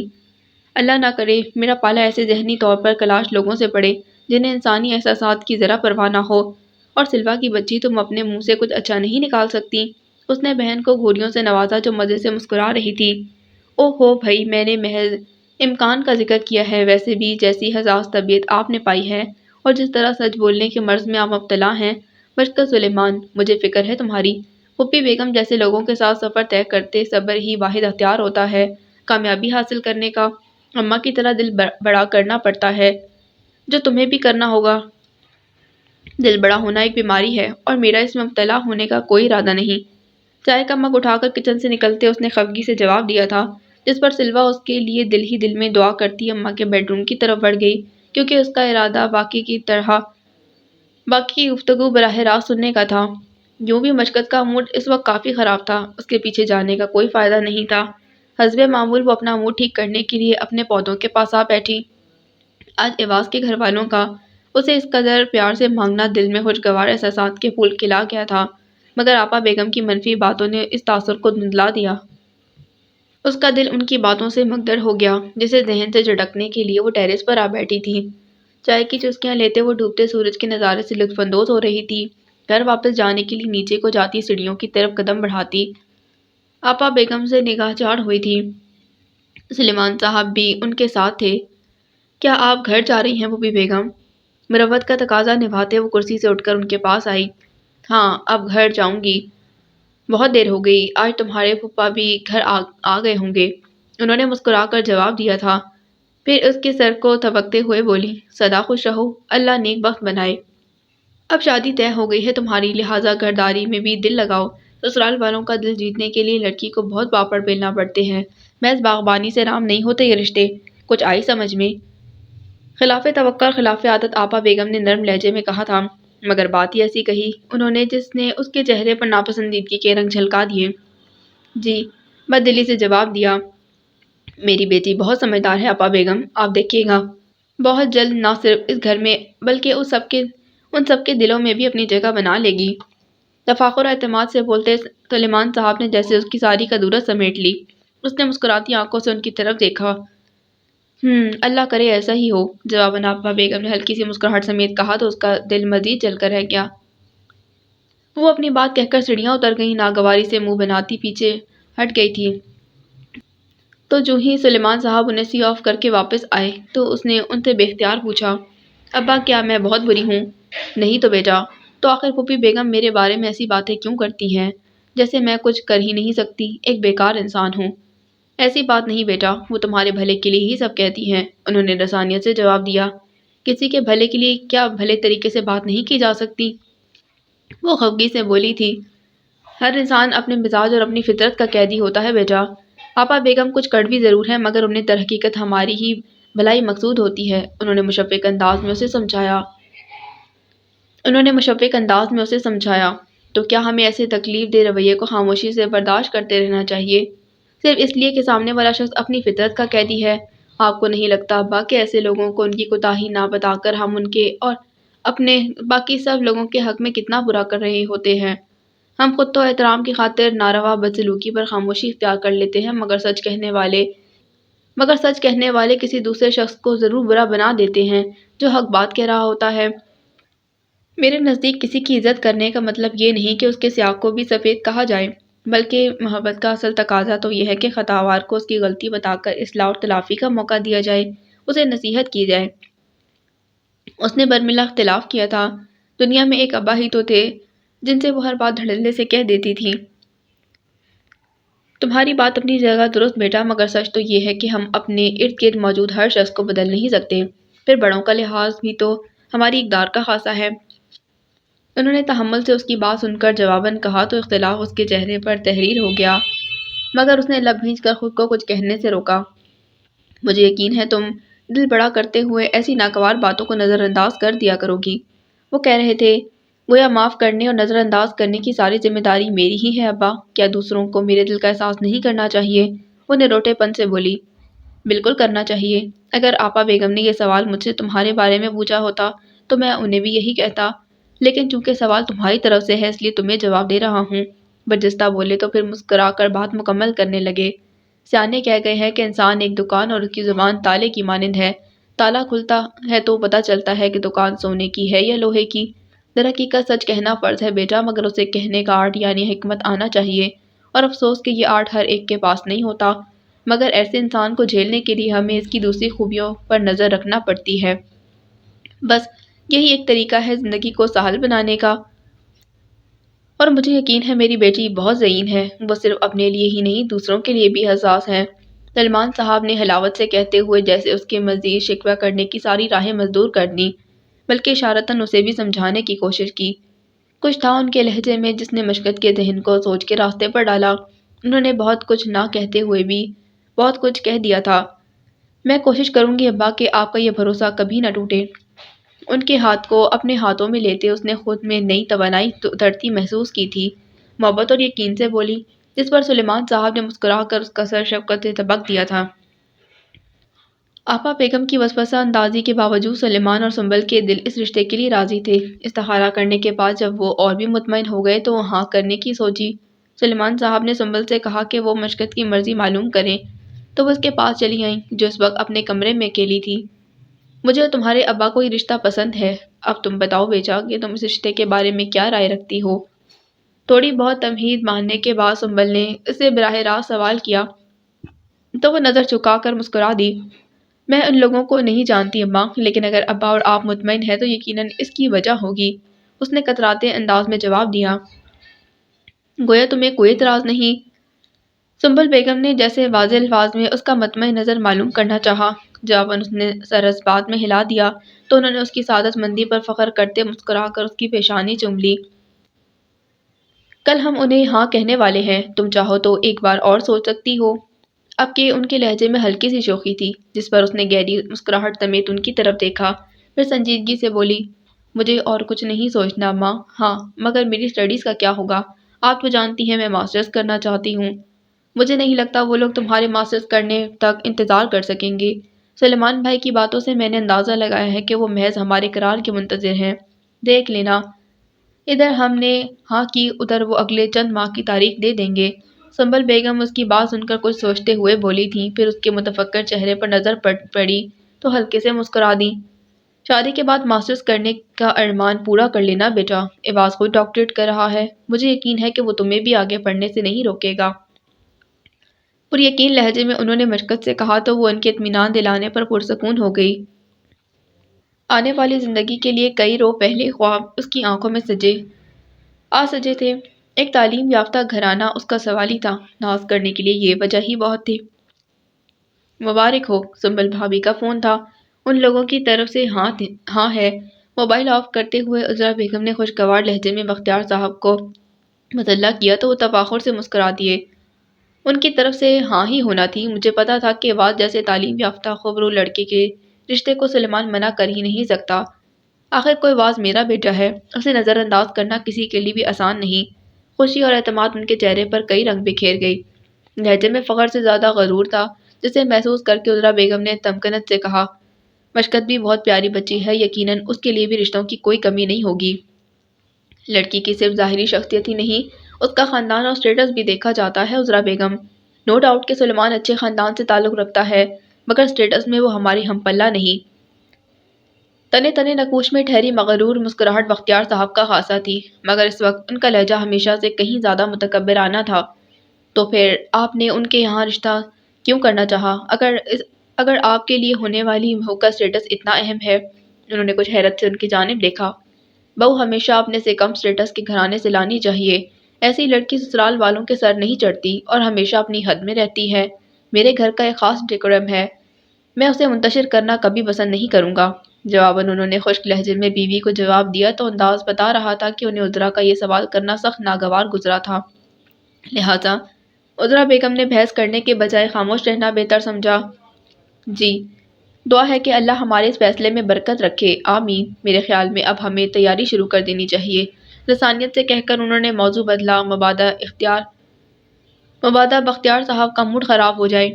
اللہ نہ کرے میرا پالا ایسے ذہنی طور پر کلاش لوگوں سے پڑے جنہیں انسانی احساسات کی ذرا پرواہ نہ ہو اور سلوا کی بچی تم اپنے منہ سے کچھ اچھا نہیں نکال سکتی؟ اس نے بہن کو گھوریوں سے نوازا جو مزے سے مسکرا رہی تھی۔ او ہو بھائی، میں نے محض امکان کا ذکر کیا ہے، ویسے بھی جیسی حساس طبیعت آپ نے پائی ہے اور جس طرح سچ بولنے کے مرض میں آپ مبتلا ہیں، بشکر سلیمان، مجھے فکر ہے تمہاری۔ پھوپھی بیگم جیسے لوگوں کے ساتھ سفر طے کرتے صبر ہی واحد ہتھیار ہوتا ہے کامیابی حاصل کرنے کا۔ اماں کی طرح دل بڑا کرنا پڑتا ہے، جو تمہیں بھی کرنا ہوگا۔ دل بڑا ہونا ایک بیماری ہے اور میرا اس میں مبتلا ہونے کا کوئی ارادہ نہیں۔ چائے کا مگ اٹھا کر کچن سے نکلتے اس نے خفگی سے جواب دیا تھا، جس پر سلوا اس کے لیے دل ہی دل میں دعا کرتی اماں کے بیڈ روم کی طرف بڑھ گئی، کیونکہ اس کا ارادہ باقی کی گفتگو براہ راست سننے کا تھا۔ یوں بھی مشقت کا موڈ اس وقت کافی خراب تھا، اس کے پیچھے جانے کا کوئی فائدہ نہیں تھا۔ حسب معمول وہ اپنا موڈ ٹھیک کرنے کے لیے اپنے پودوں کے پاس آ بیٹھی۔ آج ایواز کے گھر والوں کا اسے اس قدر پیار سے مانگنا دل میں خوشگوار احساسات کے پھول کھلا گیا تھا، مگر آپا بیگم کی منفی باتوں نے اس تاثر کو دھندلا دیا۔ اس کا دل ان کی باتوں سے مگدڑ ہو گیا، جسے ذہن سے جھٹکنے کے لیے وہ ٹیرس پر آ بیٹھی تھی۔ چائے کی چسکیاں لیتے وہ ڈوبتے سورج کے نظارے سے لطف اندوز ہو رہی تھی۔ گھر واپس جانے کے لیے نیچے کو جاتی سیڑھیوں کی طرف قدم بڑھاتی آپا بیگم سے نگاہ چاڑ ہوئی تھی۔ سلیمان صاحب بھی ان کے ساتھ تھے۔ کیا آپ گھر جا رہی ہیں پھوپھی بیگم؟ مروت کا تقاضا نبھاتے وہ کرسی سے اٹھ کر ان کے پاس آئی۔ ہاں، اب گھر جاؤں گی، بہت دیر ہو گئی، آج تمہارے پھپھا بھی گھر آ گئے ہوں گے، انہوں نے مسکرا کر جواب دیا تھا۔ پھر اس کے سر کو تھپکتے ہوئے بولی، سدا خوش رہو، اللہ نیک بخت بنائے۔ اب شادی طے ہو گئی ہے تمہاری، لہٰذا گھرداری میں بھی دل لگاؤ۔ سسرال والوں کا دل جیتنے کے لیے لڑکی کو بہت پاپڑ بیلنا پڑتے ہیں، محض باغبانی سے رام نہیں ہوتے یہ رشتے، کچھ آئی سمجھ میں؟ خلاف توقع اور خلاف عادت آپا بیگم نے نرم لہجے میں کہا تھا، مگر بات ہی ایسی کہی انہوں نے جس نے اس کے چہرے پر ناپسندیدگی کے رنگ جھلکا دیے۔ جی، بد دلی سے جواب دیا، میری بیٹی بہت سمجھدار ہے آپا بیگم، آپ دیکھیے گا بہت جلد نہ صرف اس گھر میں بلکہ ان سب کے دلوں میں بھی اپنی جگہ بنا لے گی۔ تفاخر و اعتماد سے بولتے سلیمان صاحب نے جیسے اس کی ساری قدورت سمیٹ لی۔ اس نے مسکراتی آنکھوں سے ان کی طرف دیکھا۔ اللہ کرے ایسا ہی ہو، جواباً آپا بیگم نے ہلکی سی مسکراہٹ سمیت کہا تو اس کا دل مزید جل کر رہ گیا۔ وہ اپنی بات کہہ کر سیڑھیاں اتر گئی، ناگواری سے منہ بناتی پیچھے ہٹ گئی تھی۔ تو جو ہی سلیمان صاحب انہیں سی آف کر کے واپس آئے تو اس نے ان سے بے اختیار پوچھا، ابا کیا میں بہت بری ہوں؟ نہیں تو بیٹا، تو آخر پھوپھی بیگم میرے بارے میں ایسی باتیں کیوں کرتی ہیں جیسے میں کچھ کر ہی نہیں سکتی، ایک بیکار انسان ہوں؟ ایسی بات نہیں بیٹا، وہ تمہارے بھلے کے لیے ہی سب کہتی ہیں، انہوں نے رسانیت سے جواب دیا۔ کسی کے بھلے کے لیے کیا بھلے طریقے سے بات نہیں کی جا سکتی؟ وہ خفگی سے بولی تھی، ہر انسان اپنے مزاج اور اپنی فطرت کا قیدی ہوتا ہے بیٹا۔ آپا بیگم کچھ کڑوی ضرور ہیں مگر انہیں در حقیقت ہماری ہی بھلائی مقصود ہوتی ہے، انہوں نے مشفق انداز میں اسے سمجھایا۔ تو کیا ہمیں ایسے تکلیف دہ رویے کو خاموشی سے برداشت کرتے رہنا چاہیے، صرف اس لیے کہ سامنے والا شخص اپنی فطرت کا قیدی ہے؟ آپ کو نہیں لگتا ابا کہ ایسے لوگوں کو ان کی کوتاہی نہ بتا کر ہم ان کے اور اپنے باقی سب لوگوں کے حق میں کتنا برا کر رہے ہوتے ہیں؟ ہم خود تو احترام کی خاطر ناروا بدسلوکی پر خاموشی اختیار کر لیتے ہیں، مگر سچ کہنے والے کسی دوسرے شخص کو ضرور برا بنا دیتے ہیں جو حق بات کہہ رہا ہوتا ہے۔ میرے نزدیک کسی کی عزت کرنے کا مطلب یہ نہیں کہ اس کے سیاہ کو بھی سفید کہا جائے، بلکہ محبت کا اصل تقاضا تو یہ ہے کہ خطاوار کو اس کی غلطی بتا کر اصلاح اور تلافی کا موقع دیا جائے، اسے نصیحت کی جائے۔ اس نے برملا اختلاف کیا تھا، دنیا میں ایک ابا ہی تو تھے جن سے وہ ہر بات دھڑلے سے کہہ دیتی تھی۔ تمہاری بات اپنی جگہ درست بیٹا، مگر سچ تو یہ ہے کہ ہم اپنے ارد گرد موجود ہر شخص کو بدل نہیں سکتے، پھر بڑوں کا لحاظ بھی تو ہماری اقدار کا خاصہ ہے۔ انہوں نے تحمل سے اس کی بات سن کر جواباً کہا تو اختلاف اس کے چہرے پر تحریر ہو گیا، مگر اس نے لب بھینچ کر خود کو کچھ کہنے سے روکا۔ مجھے یقین ہے تم دل بڑا کرتے ہوئے ایسی ناگوار باتوں کو نظر انداز کر دیا کرو گی۔ وہ کہہ رہے تھے، گویا معاف کرنے اور نظر انداز کرنے کی ساری ذمہ داری میری ہی ہے ابا، کیا دوسروں کو میرے دل کا احساس نہیں کرنا چاہیے؟ وہ نروٹے پن سے بولی، بالکل کرنا چاہیے۔ اگر آپا بیگم نے یہ سوال مجھ سے تمہارے بارے میں پوچھا ہوتا تو میں انہیں بھی یہی کہتا، لیکن چونکہ سوال تمہاری طرف سے ہے اس لیے تمہیں جواب دے رہا ہوں۔ برجستہ بولے تو پھر مسکرا کر بات مکمل کرنے لگے۔ سیانے کہہ گئے ہیں کہ انسان ایک دکان اور اس کی زبان تالے کی مانند ہے، تالا کھلتا ہے تو پتہ چلتا ہے کہ دکان سونے کی ہے یا لوہے کی۔ درحقیقت سچ کہنا فرض ہے بیٹا، مگر اسے کہنے کا آرٹ یعنی حکمت آنا چاہیے، اور افسوس کہ یہ آرٹ ہر ایک کے پاس نہیں ہوتا، مگر ایسے انسان کو جھیلنے کے لیے ہمیں اس کی دوسری خوبیوں پر نظر رکھنا پڑتی ہے۔ بس یہی ایک طریقہ ہے زندگی کو سہل بنانے کا، اور مجھے یقین ہے میری بیٹی بہت ذہین ہے، وہ صرف اپنے لیے ہی نہیں دوسروں کے لیے بھی حساس ہے۔ سلمان صاحب نے حلاوت سے کہتے ہوئے جیسے اس کے مزید شکوہ کرنے کی ساری راہیں مسدود کر دیں، بلکہ اشارتاً اسے بھی سمجھانے کی کوشش کی۔ کچھ تھا ان کے لہجے میں جس نے مشکت کے ذہن کو سوچ کے راستے پر ڈالا۔ انہوں نے بہت کچھ نہ کہتے ہوئے بھی بہت کچھ کہہ دیا تھا۔ میں کوشش کروں گی ابا کہ آپ کا یہ بھروسہ کبھی نہ ٹوٹے۔ ان کے ہاتھ کو اپنے ہاتھوں میں لیتے اس نے خود میں نئی توانائی اترتی محسوس کی تھی، محبت اور یقین سے بولی، جس پر سلیمان صاحب نے مسکرا کر اس کا سر شفقت سے دبک دیا تھا۔ آپا بیگم کی وسوسہ اندازی کے باوجود سلیمان اور سنبل کے دل اس رشتے کے لیے راضی تھے۔ استخارہ کرنے کے بعد جب وہ اور بھی مطمئن ہو گئے تو وہ ہاں کرنے کی سوچی۔ سلیمان صاحب نے سنبل سے کہا کہ وہ مشکت کی مرضی معلوم کریں، تو وہ اس کے پاس چلی آئیں جو اس وقت اپنے کمرے میں اکیلی تھی۔ مجھے اور تمہارے ابا کو یہ رشتہ پسند ہے، اب تم بتاؤ بیچا کہ تم اس رشتے کے بارے میں کیا رائے رکھتی ہو؟ تھوڑی بہت تمہید ماننے کے بعد سنبل نے اسے براہ راست سوال کیا تو وہ نظر جھکا کر مسکرا دی۔ میں ان لوگوں کو نہیں جانتی اماں، لیکن اگر ابا اور آپ مطمئن ہیں تو یقیناً اس کی وجہ ہوگی، اس نے کتراتے انداز میں جواب دیا۔ گویا تمہیں کوئی اعتراض نہیں؟ سنبل بیگم نے جیسے واضح الفاظ میں اس کا مطمئن نظر معلوم کرنا چاہا۔ جواباً اس نے سر اس بات میں ہلا دیا تو انہوں نے اس کی سعادت مندی پر فخر کرتے مسکرا کر اس کی پیشانی چوم لی۔ کل ہم انہیں ہاں کہنے والے ہیں، تم چاہو تو ایک بار اور سوچ سکتی ہو۔ اب کہ ان کے لہجے میں ہلکی سی شوخی تھی، جس پر اس نے گہری مسکراہٹ سمیت ان کی طرف دیکھا، پھر سنجیدگی سے بولی، مجھے اور کچھ نہیں سوچنا اماں، ہاں مگر میری اسٹڈیز کا کیا ہوگا؟ آپ تو جانتی ہیں میں ماسٹرز کرنا چاہتی ہوں۔ مجھے نہیں لگتا وہ لوگ تمہارے ماسٹرز کرنے تک انتظار کر سکیں گے۔ سلیمان بھائی کی باتوں سے میں نے اندازہ لگایا ہے کہ وہ محض ہمارے قرار کے منتظر ہیں۔ دیکھ لینا، ادھر ہم نے ہاں کی ادھر وہ اگلے چند ماہ کی تاریخ دے دیں گے۔ سنبل بیگم اس کی بات سن کر کچھ سوچتے ہوئے بولی تھیں، پھر اس کے متفکر چہرے پر نظر پڑی تو ہلکے سے مسکرا دیں۔ شادی کے بعد ماسٹرز کرنے کا ارمان پورا کر لینا بیٹا، ایواز خود ڈاکٹریٹ کر رہا ہے، مجھے یقین ہے کہ وہ تمہیں بھی آگے پڑھنے سے نہیں روکے گا۔ پر یقین لہجے میں انہوں نے مشقت سے کہا تو وہ ان کے اطمینان دلانے پر پرسکون ہو گئی۔ آنے والی زندگی کے لیے کئی روز پہلے خواب اس کی آنکھوں میں سجے تھے۔ ایک تعلیم یافتہ گھرانہ اس کا سوال ہی تھا، ناز کرنے کے لیے یہ وجہ ہی بہت تھی۔ مبارک ہو، سنبل بھابھی کا فون تھا، ان لوگوں کی طرف سے ہاں ہے۔ موبائل آف کرتے ہوئے عذرا بیگم نے خوشگوار لہجے میں بختیار صاحب کو مطلع کیا تو وہ تفاخر سے مسکرا دیے۔ ان کی طرف سے ہاں ہی ہونا تھی، مجھے پتا تھا کہ ایواز جیسے تعلیم یافتہ خوبرو لڑکے کے رشتے کو سلیمان منع کر ہی نہیں سکتا۔ آخر کوئی ایواز میرا بیٹا ہے، اسے نظر انداز کرنا کسی کے لیے بھی آسان نہیں۔ خوشی اور اعتماد ان کے چہرے پر کئی رنگ بکھیر گئی۔ لہجے میں فخر سے زیادہ غرور تھا، جسے محسوس کر کے عذرا بیگم نے تمکنت سے کہا، مشکت بھی بہت پیاری بچی ہے، یقیناً اس کے لیے بھی رشتوں کی کوئی کمی نہیں ہوگی۔ لڑکی کی صرف ظاہری شخصیت ہی نہیں، اس کا خاندان اور اسٹیٹس بھی دیکھا جاتا ہے عذرا بیگم۔ نو ڈاؤٹ کہ سلیمان اچھے خاندان سے تعلق رکھتا ہے، مگر اسٹیٹس میں وہ ہماری ہم پلہ نہیں۔ تنے نقوش میں ٹھہری مغرور مسکراہٹ بختیار صاحب کا خاصہ تھی، مگر اس وقت ان کا لہجہ ہمیشہ سے کہیں زیادہ متکبرانہ تھا۔ تو پھر آپ نے ان کے یہاں رشتہ کیوں کرنا چاہا، اگر آپ کے لیے ہونے والی بہو کا اسٹیٹس اتنا اہم ہے؟ انہوں نے کچھ حیرت سے ان کی جانب دیکھا۔ بہو ہمیشہ اپنے سے کم اسٹیٹس کے گھرانے سے لانی چاہیے، ایسی لڑکی سسرال والوں کے سر نہیں چڑھتی اور ہمیشہ اپنی حد میں رہتی ہے۔ میرے گھر کا ایک خاص ڈیکورم ہے، میں اسے منتشر کرنا کبھی پسند نہیں کروں گا۔ جواباً انہوں نے خشک لہجے میں بیوی کو جواب دیا تو انداز بتا رہا تھا کہ انہیں عذرا کا یہ سوال کرنا سخت ناگوار گزرا تھا، لہٰذا عذرا بیگم نے بحث کرنے کے بجائے خاموش رہنا بہتر سمجھا۔ جی، دعا ہے کہ اللہ ہمارے اس فیصلے میں برکت رکھے، آمین۔ میرے خیال میں اب ہمیں تیاری شروع کر دینی چاہیے، لسانیت سے کہہ کر انہوں نے موضوع بدلا، مبادا بختیار صاحب کا موڈ خراب ہو جائے۔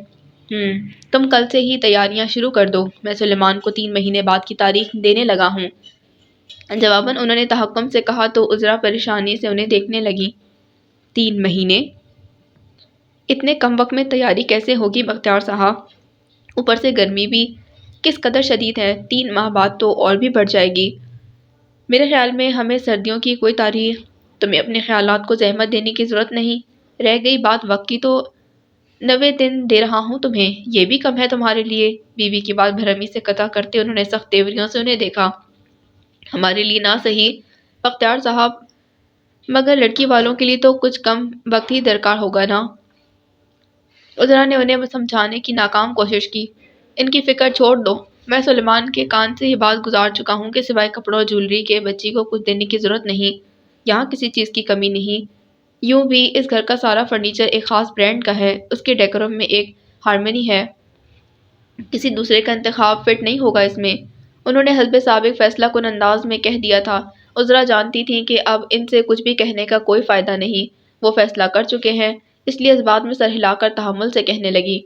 تم کل سے ہی تیاریاں شروع کر دو، میں سلیمان کو 3 مہینے بعد کی تاریخ دینے لگا ہوں۔ جواباً انہوں نے تحکم سے کہا تو عذرا پریشانی سے انہیں دیکھنے لگی۔ 3 مہینے؟ اتنے کم وقت میں تیاری کیسے ہوگی بختیار صاحب؟ اوپر سے گرمی بھی کس قدر شدید ہے، 3 ماہ بعد تو اور بھی بڑھ جائے گی۔ میرے خیال میں ہمیں سردیوں کی کوئی تاریخ، تمہیں اپنے خیالات کو زحمت دینے کی ضرورت نہیں، رہ گئی بات وقت کی تو 90 دن دے رہا ہوں تمہیں، یہ بھی کم ہے تمہارے لیے۔ بیوی کی بات بھرمی سے قطع کرتے انہوں نے سخت تیوریوں سے انہیں دیکھا۔ ہمارے لیے نہ صحیح بختیار صاحب، مگر لڑکی والوں کے لیے تو کچھ کم وقت ہی درکار ہوگا نا۔ عذرا نے انہیں سمجھانے کی ناکام کوشش کی۔ ان کی فکر چھوڑ دو، میں سلیمان کے کان سے یہ بات گزار چکا ہوں کہ سوائے کپڑوں اور جولری کے بچی کو کچھ دینے کی ضرورت نہیں، یہاں کسی چیز کی کمی نہیں۔ یوں بھی اس گھر کا سارا فرنیچر ایک خاص برانڈ کا ہے، اس کے ڈیکورم میں ایک ہارمنی ہے، کسی دوسرے کا انتخاب فٹ نہیں ہوگا اس میں۔ انہوں نے حسب سابق فیصلہ کن انداز میں کہہ دیا تھا۔ عذرا جانتی تھیں کہ اب ان سے کچھ بھی کہنے کا کوئی فائدہ نہیں، وہ فیصلہ کر چکے ہیں، اس لیے اس بات میں سر ہلا کر تحمل سے کہنے لگی۔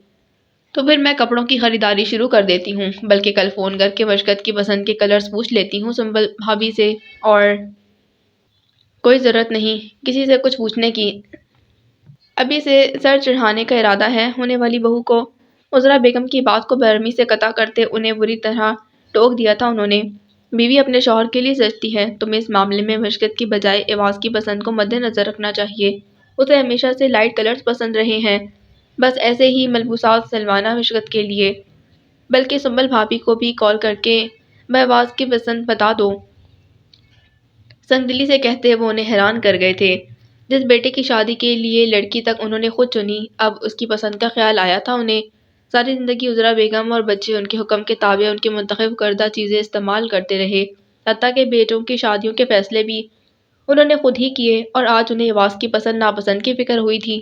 تو پھر میں کپڑوں کی خریداری شروع کر دیتی ہوں، بلکہ کل فون کر کے مشکت کی پسند کے کلرز پوچھ لیتی ہوں سنبل بھابھی سے۔ اور کوئی ضرورت نہیں کسی سے کچھ پوچھنے کی، ابھی سے سر چڑھانے کا ارادہ ہے ہونے والی بہو کو۔ عذرا بیگم کی بات کو بےرحمی سے قطع کرتے انہیں بری طرح ٹوک دیا تھا انہوں نے۔ بیوی اپنے شوہر کے لیے سجتی ہے، تمہیں اس معاملے میں مشکت کی بجائے ایواز کی پسند کو مد نظر رکھنا چاہیے۔ اسے ہمیشہ سے لائٹ کلرز پسند رہے ہیں، بس ایسے ہی ملبوسات سلوانا مشکت کے لیے۔ بلکہ سنبل بھابھی کو بھی کال کر کے ایواز کی پسند بتا دو۔ سنگدلی سے کہتے وہ انہیں حیران کر گئے تھے۔ جس بیٹے کی شادی کے لیے لڑکی تک انہوں نے خود چنی، اب اس کی پسند کا خیال آیا تھا انہیں۔ ساری زندگی عذرا بیگم اور بچے ان کے حکم کے تابع ان کی منتخب کردہ چیزیں استعمال کرتے رہے، حتیٰ کہ بیٹوں کی شادیوں کے فیصلے بھی انہوں نے خود ہی کیے، اور آج انہیں ایواز کی پسند ناپسند کی فکر ہوئی تھی۔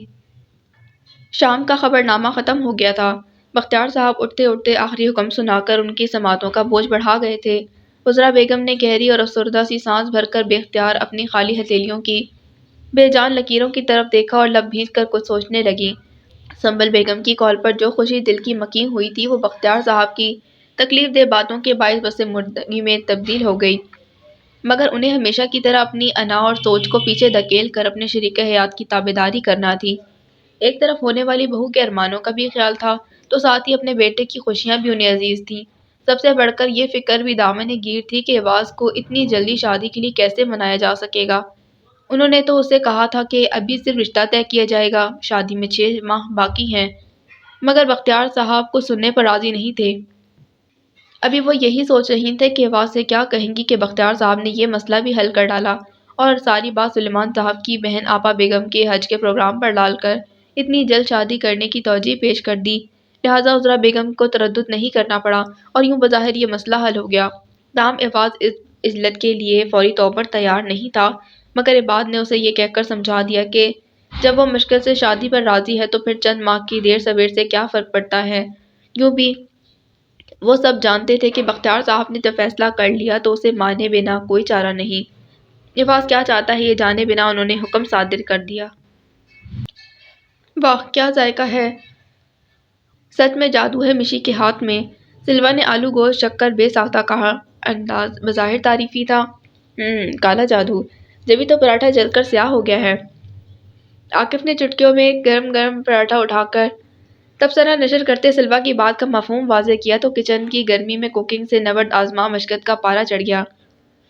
شام کا خبر نامہ ختم ہو گیا تھا۔ بختیار صاحب اٹھتے اٹھتے آخری حکم سنا کر ان کی سماعتوں کا بوجھ بڑھا گئے تھے۔ عذرا بیگم نے گہری اور افسردہ سی سانس بھر کر بے اختیار اپنی خالی ہتھیلیوں کی بے جان لکیروں کی طرف دیکھا اور لب بھینچ کر کچھ سوچنے لگی۔ سنبل بیگم کی کال پر جو خوشی دل کی مکین ہوئی تھی وہ بختیار صاحب کی تکلیف دہ باتوں کے باعث بس مردگی میں تبدیل ہو گئی، مگر انہیں ہمیشہ کی طرح اپنی انا اور سوچ کو پیچھے دھکیل کر اپنے شریک حیات کی تابعداری کرنا تھی۔ ایک طرف ہونے والی بہو کے ارمانوں کا بھی خیال تھا، تو ساتھ ہی اپنے بیٹے کی خوشیاں بھی انہیں عزیز تھیں۔ سب سے بڑھ کر یہ فکر بھی دامن گیر تھی کہ ایواز کو اتنی جلدی شادی کے لیے کیسے منایا جا سکے گا۔ انہوں نے تو اسے کہا تھا کہ ابھی صرف رشتہ طے کیا جائے گا، شادی میں 6 ماہ باقی ہیں، مگر بختیار صاحب کو سننے پر راضی نہیں تھے۔ ابھی وہ یہی سوچ رہی تھے کہ ایواز سے کیا کہیں گی کہ بختیار صاحب نے یہ مسئلہ بھی حل کر ڈالا، اور ساری بات سلیمان صاحب کی بہن آپا بیگم کے حج کے پروگرام پر ڈال کر اتنی جلد شادی کرنے کی توجیہ پیش کر دی۔ لہٰذا عذرا بیگم کو تردد نہیں کرنا پڑا، اور یوں بظاہر یہ مسئلہ حل ہو گیا۔ تاہم ایواز اس عزلت کے لیے فوری طور پر تیار نہیں تھا، مگر عباد نے اسے یہ کہہ کر سمجھا دیا کہ جب وہ مشکل سے شادی پر راضی ہے تو پھر چند ماہ کی دیر سویر سے کیا فرق پڑتا ہے۔ یوں بھی وہ سب جانتے تھے کہ بختیار صاحب نے جب فیصلہ کر لیا تو اسے مانے بنا کوئی چارہ نہیں۔ ایواز کیا چاہتا ہے یہ جانے بنا انہوں نے حکم صادر کر دیا۔ واہ کیا ذائقہ ہے، سچ میں جادو ہے مشی کے ہاتھ میں۔ سلوا نے آلو گوشت شکر بے ساختہ کہا، انداز بظاہر تعریفی تھا۔ کالا جادو، جبھی تو پراٹھا جل کر سیاہ ہو گیا ہے۔ عاقف نے چٹکیوں میں گرم گرم پراٹھا اٹھا کر تبصرہ نشر کرتے سلوا کی بات کا مفہوم واضح کیا تو کچن کی گرمی میں کوکنگ سے نبرد آزما مشکت کا پارا چڑھ گیا۔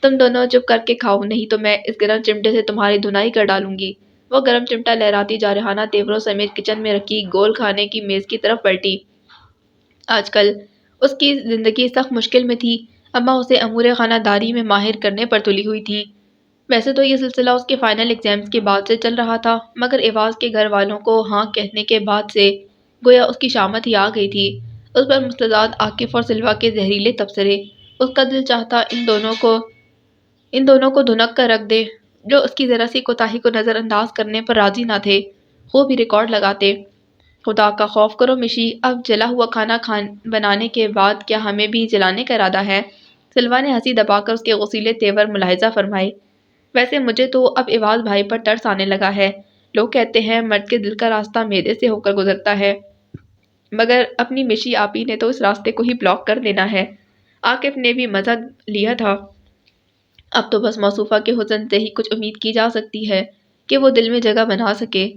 تم دونوں چپ کر کے کھاؤ، نہیں تو میں اس گرم چمٹے سے تمہاری دھنائی کر ڈالوں گی۔ وہ گرم چمٹا لہراتی جارحانہ تیوروں سمیت کچن میں رکھی گول کھانے کی میز کی طرف پلٹی۔ آج کل اس کی زندگی سخت مشکل میں تھی، اماں اسے امور خانہ داری میں ماہر کرنے پر تلی ہوئی تھیں۔ ویسے تو یہ سلسلہ اس کے فائنل ایگزامز کے بعد سے چل رہا تھا، مگر ایواز کے گھر والوں کو ہاں کہنے کے بعد سے گویا اس کی شامت ہی آ گئی تھی۔ اس پر مستعد عاقف اور سلوا کے زہریلے تبصرے، اس کا دل چاہتا ان دونوں کو دھنک کر رکھ دے، جو اس کی ذرا سی کوتاہی کو نظر انداز کرنے پر راضی نہ تھے، خوب ہی ریکارڈ لگاتے۔ خدا کا خوف کرو مشی، اب جلا ہوا کھانا بنانے کے بعد کیا ہمیں بھی جلانے کا ارادہ ہے؟ سلوا نے ہنسی دبا کر اس کے غصیلے تیور ملاحظہ فرمائے۔ ویسے مجھے تو اب ایواز بھائی پر ترس آنے لگا ہے، لوگ کہتے ہیں مرد کے دل کا راستہ معدے سے ہو کر گزرتا ہے، مگر اپنی مشی آپی نے تو اس راستے کو ہی بلاک کر دینا ہے۔ عاقف نے بھی مزہ لیا تھا۔ اب تو بس موصوفہ کے حسن سے ہی کچھ امید کی جا سکتی ہے کہ وہ دل میں جگہ بنا سکے،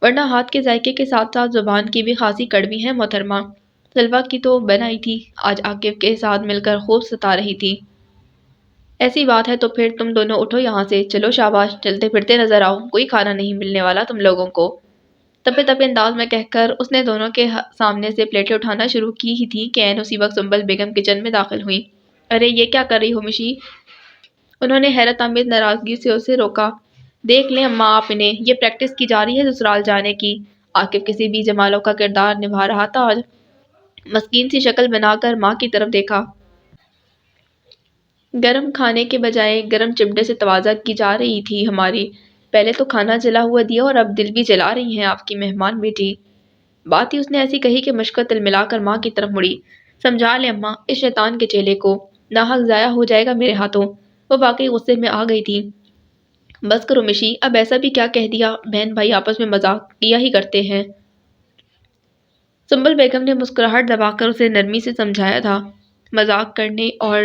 ورنہ ہاتھ کے ذائقے کے ساتھ ساتھ زبان کی بھی خاصی کڑوی ہے محترمہ۔ سلوا کی تو بن آئی تھی، آج عاقف کے ساتھ مل کر خوب ستا رہی تھی۔ ایسی بات ہے تو پھر تم دونوں اٹھو یہاں سے، چلو شاباش، چلتے پھرتے نظر آؤ، کوئی کھانا نہیں ملنے والا تم لوگوں کو۔ تپے تپے انداز میں کہہ کر اس نے دونوں کے سامنے سے پلیٹیں اٹھانا شروع کی ہی تھی کہ عین اسی وقت سنبل بیگم کچن میں داخل ہوئی۔ ارے یہ کیا کر رہی ہو مشی؟ انہوں نے حیرت آمیز ناراضگی سے اسے روکا۔ دیکھ لیں اماں آپ انہیں، یہ پریکٹس کی جا رہی ہے سسرال جانے کی۔ عاقب کسی بھی جمالوں کا کردار نبھا رہا تھا آج۔ مسکین سی شکل بنا کر ماں کی طرف دیکھا۔ گرم کھانے کے بجائے گرم چمٹے سے تواضع کی جا رہی تھی ہماری۔ پہلے تو کھانا جلا ہوا دیا اور اب دل بھی جلا رہی ہیں آپ کی مہمان بیٹی۔ بات ہی اس نے ایسی کہی کہ مشکل تل ملا کر ماں کی طرف مڑی۔ سمجھا لیں اماں اس شیطان کے چیلے کو، ناحق ضائع ہو جائے گا میرے ہاتھوں۔ وہ واقعی غصے میں آ گئی تھی۔ بس کرو مشی، اب ایسا بھی کیا کہہ دیا، بہن بھائی آپس میں مذاق کیا ہی کرتے ہیں۔ سنبل بیگم نے مسکراہٹ دبا کر اسے نرمی سے سمجھایا تھا۔ مذاق کرنے اور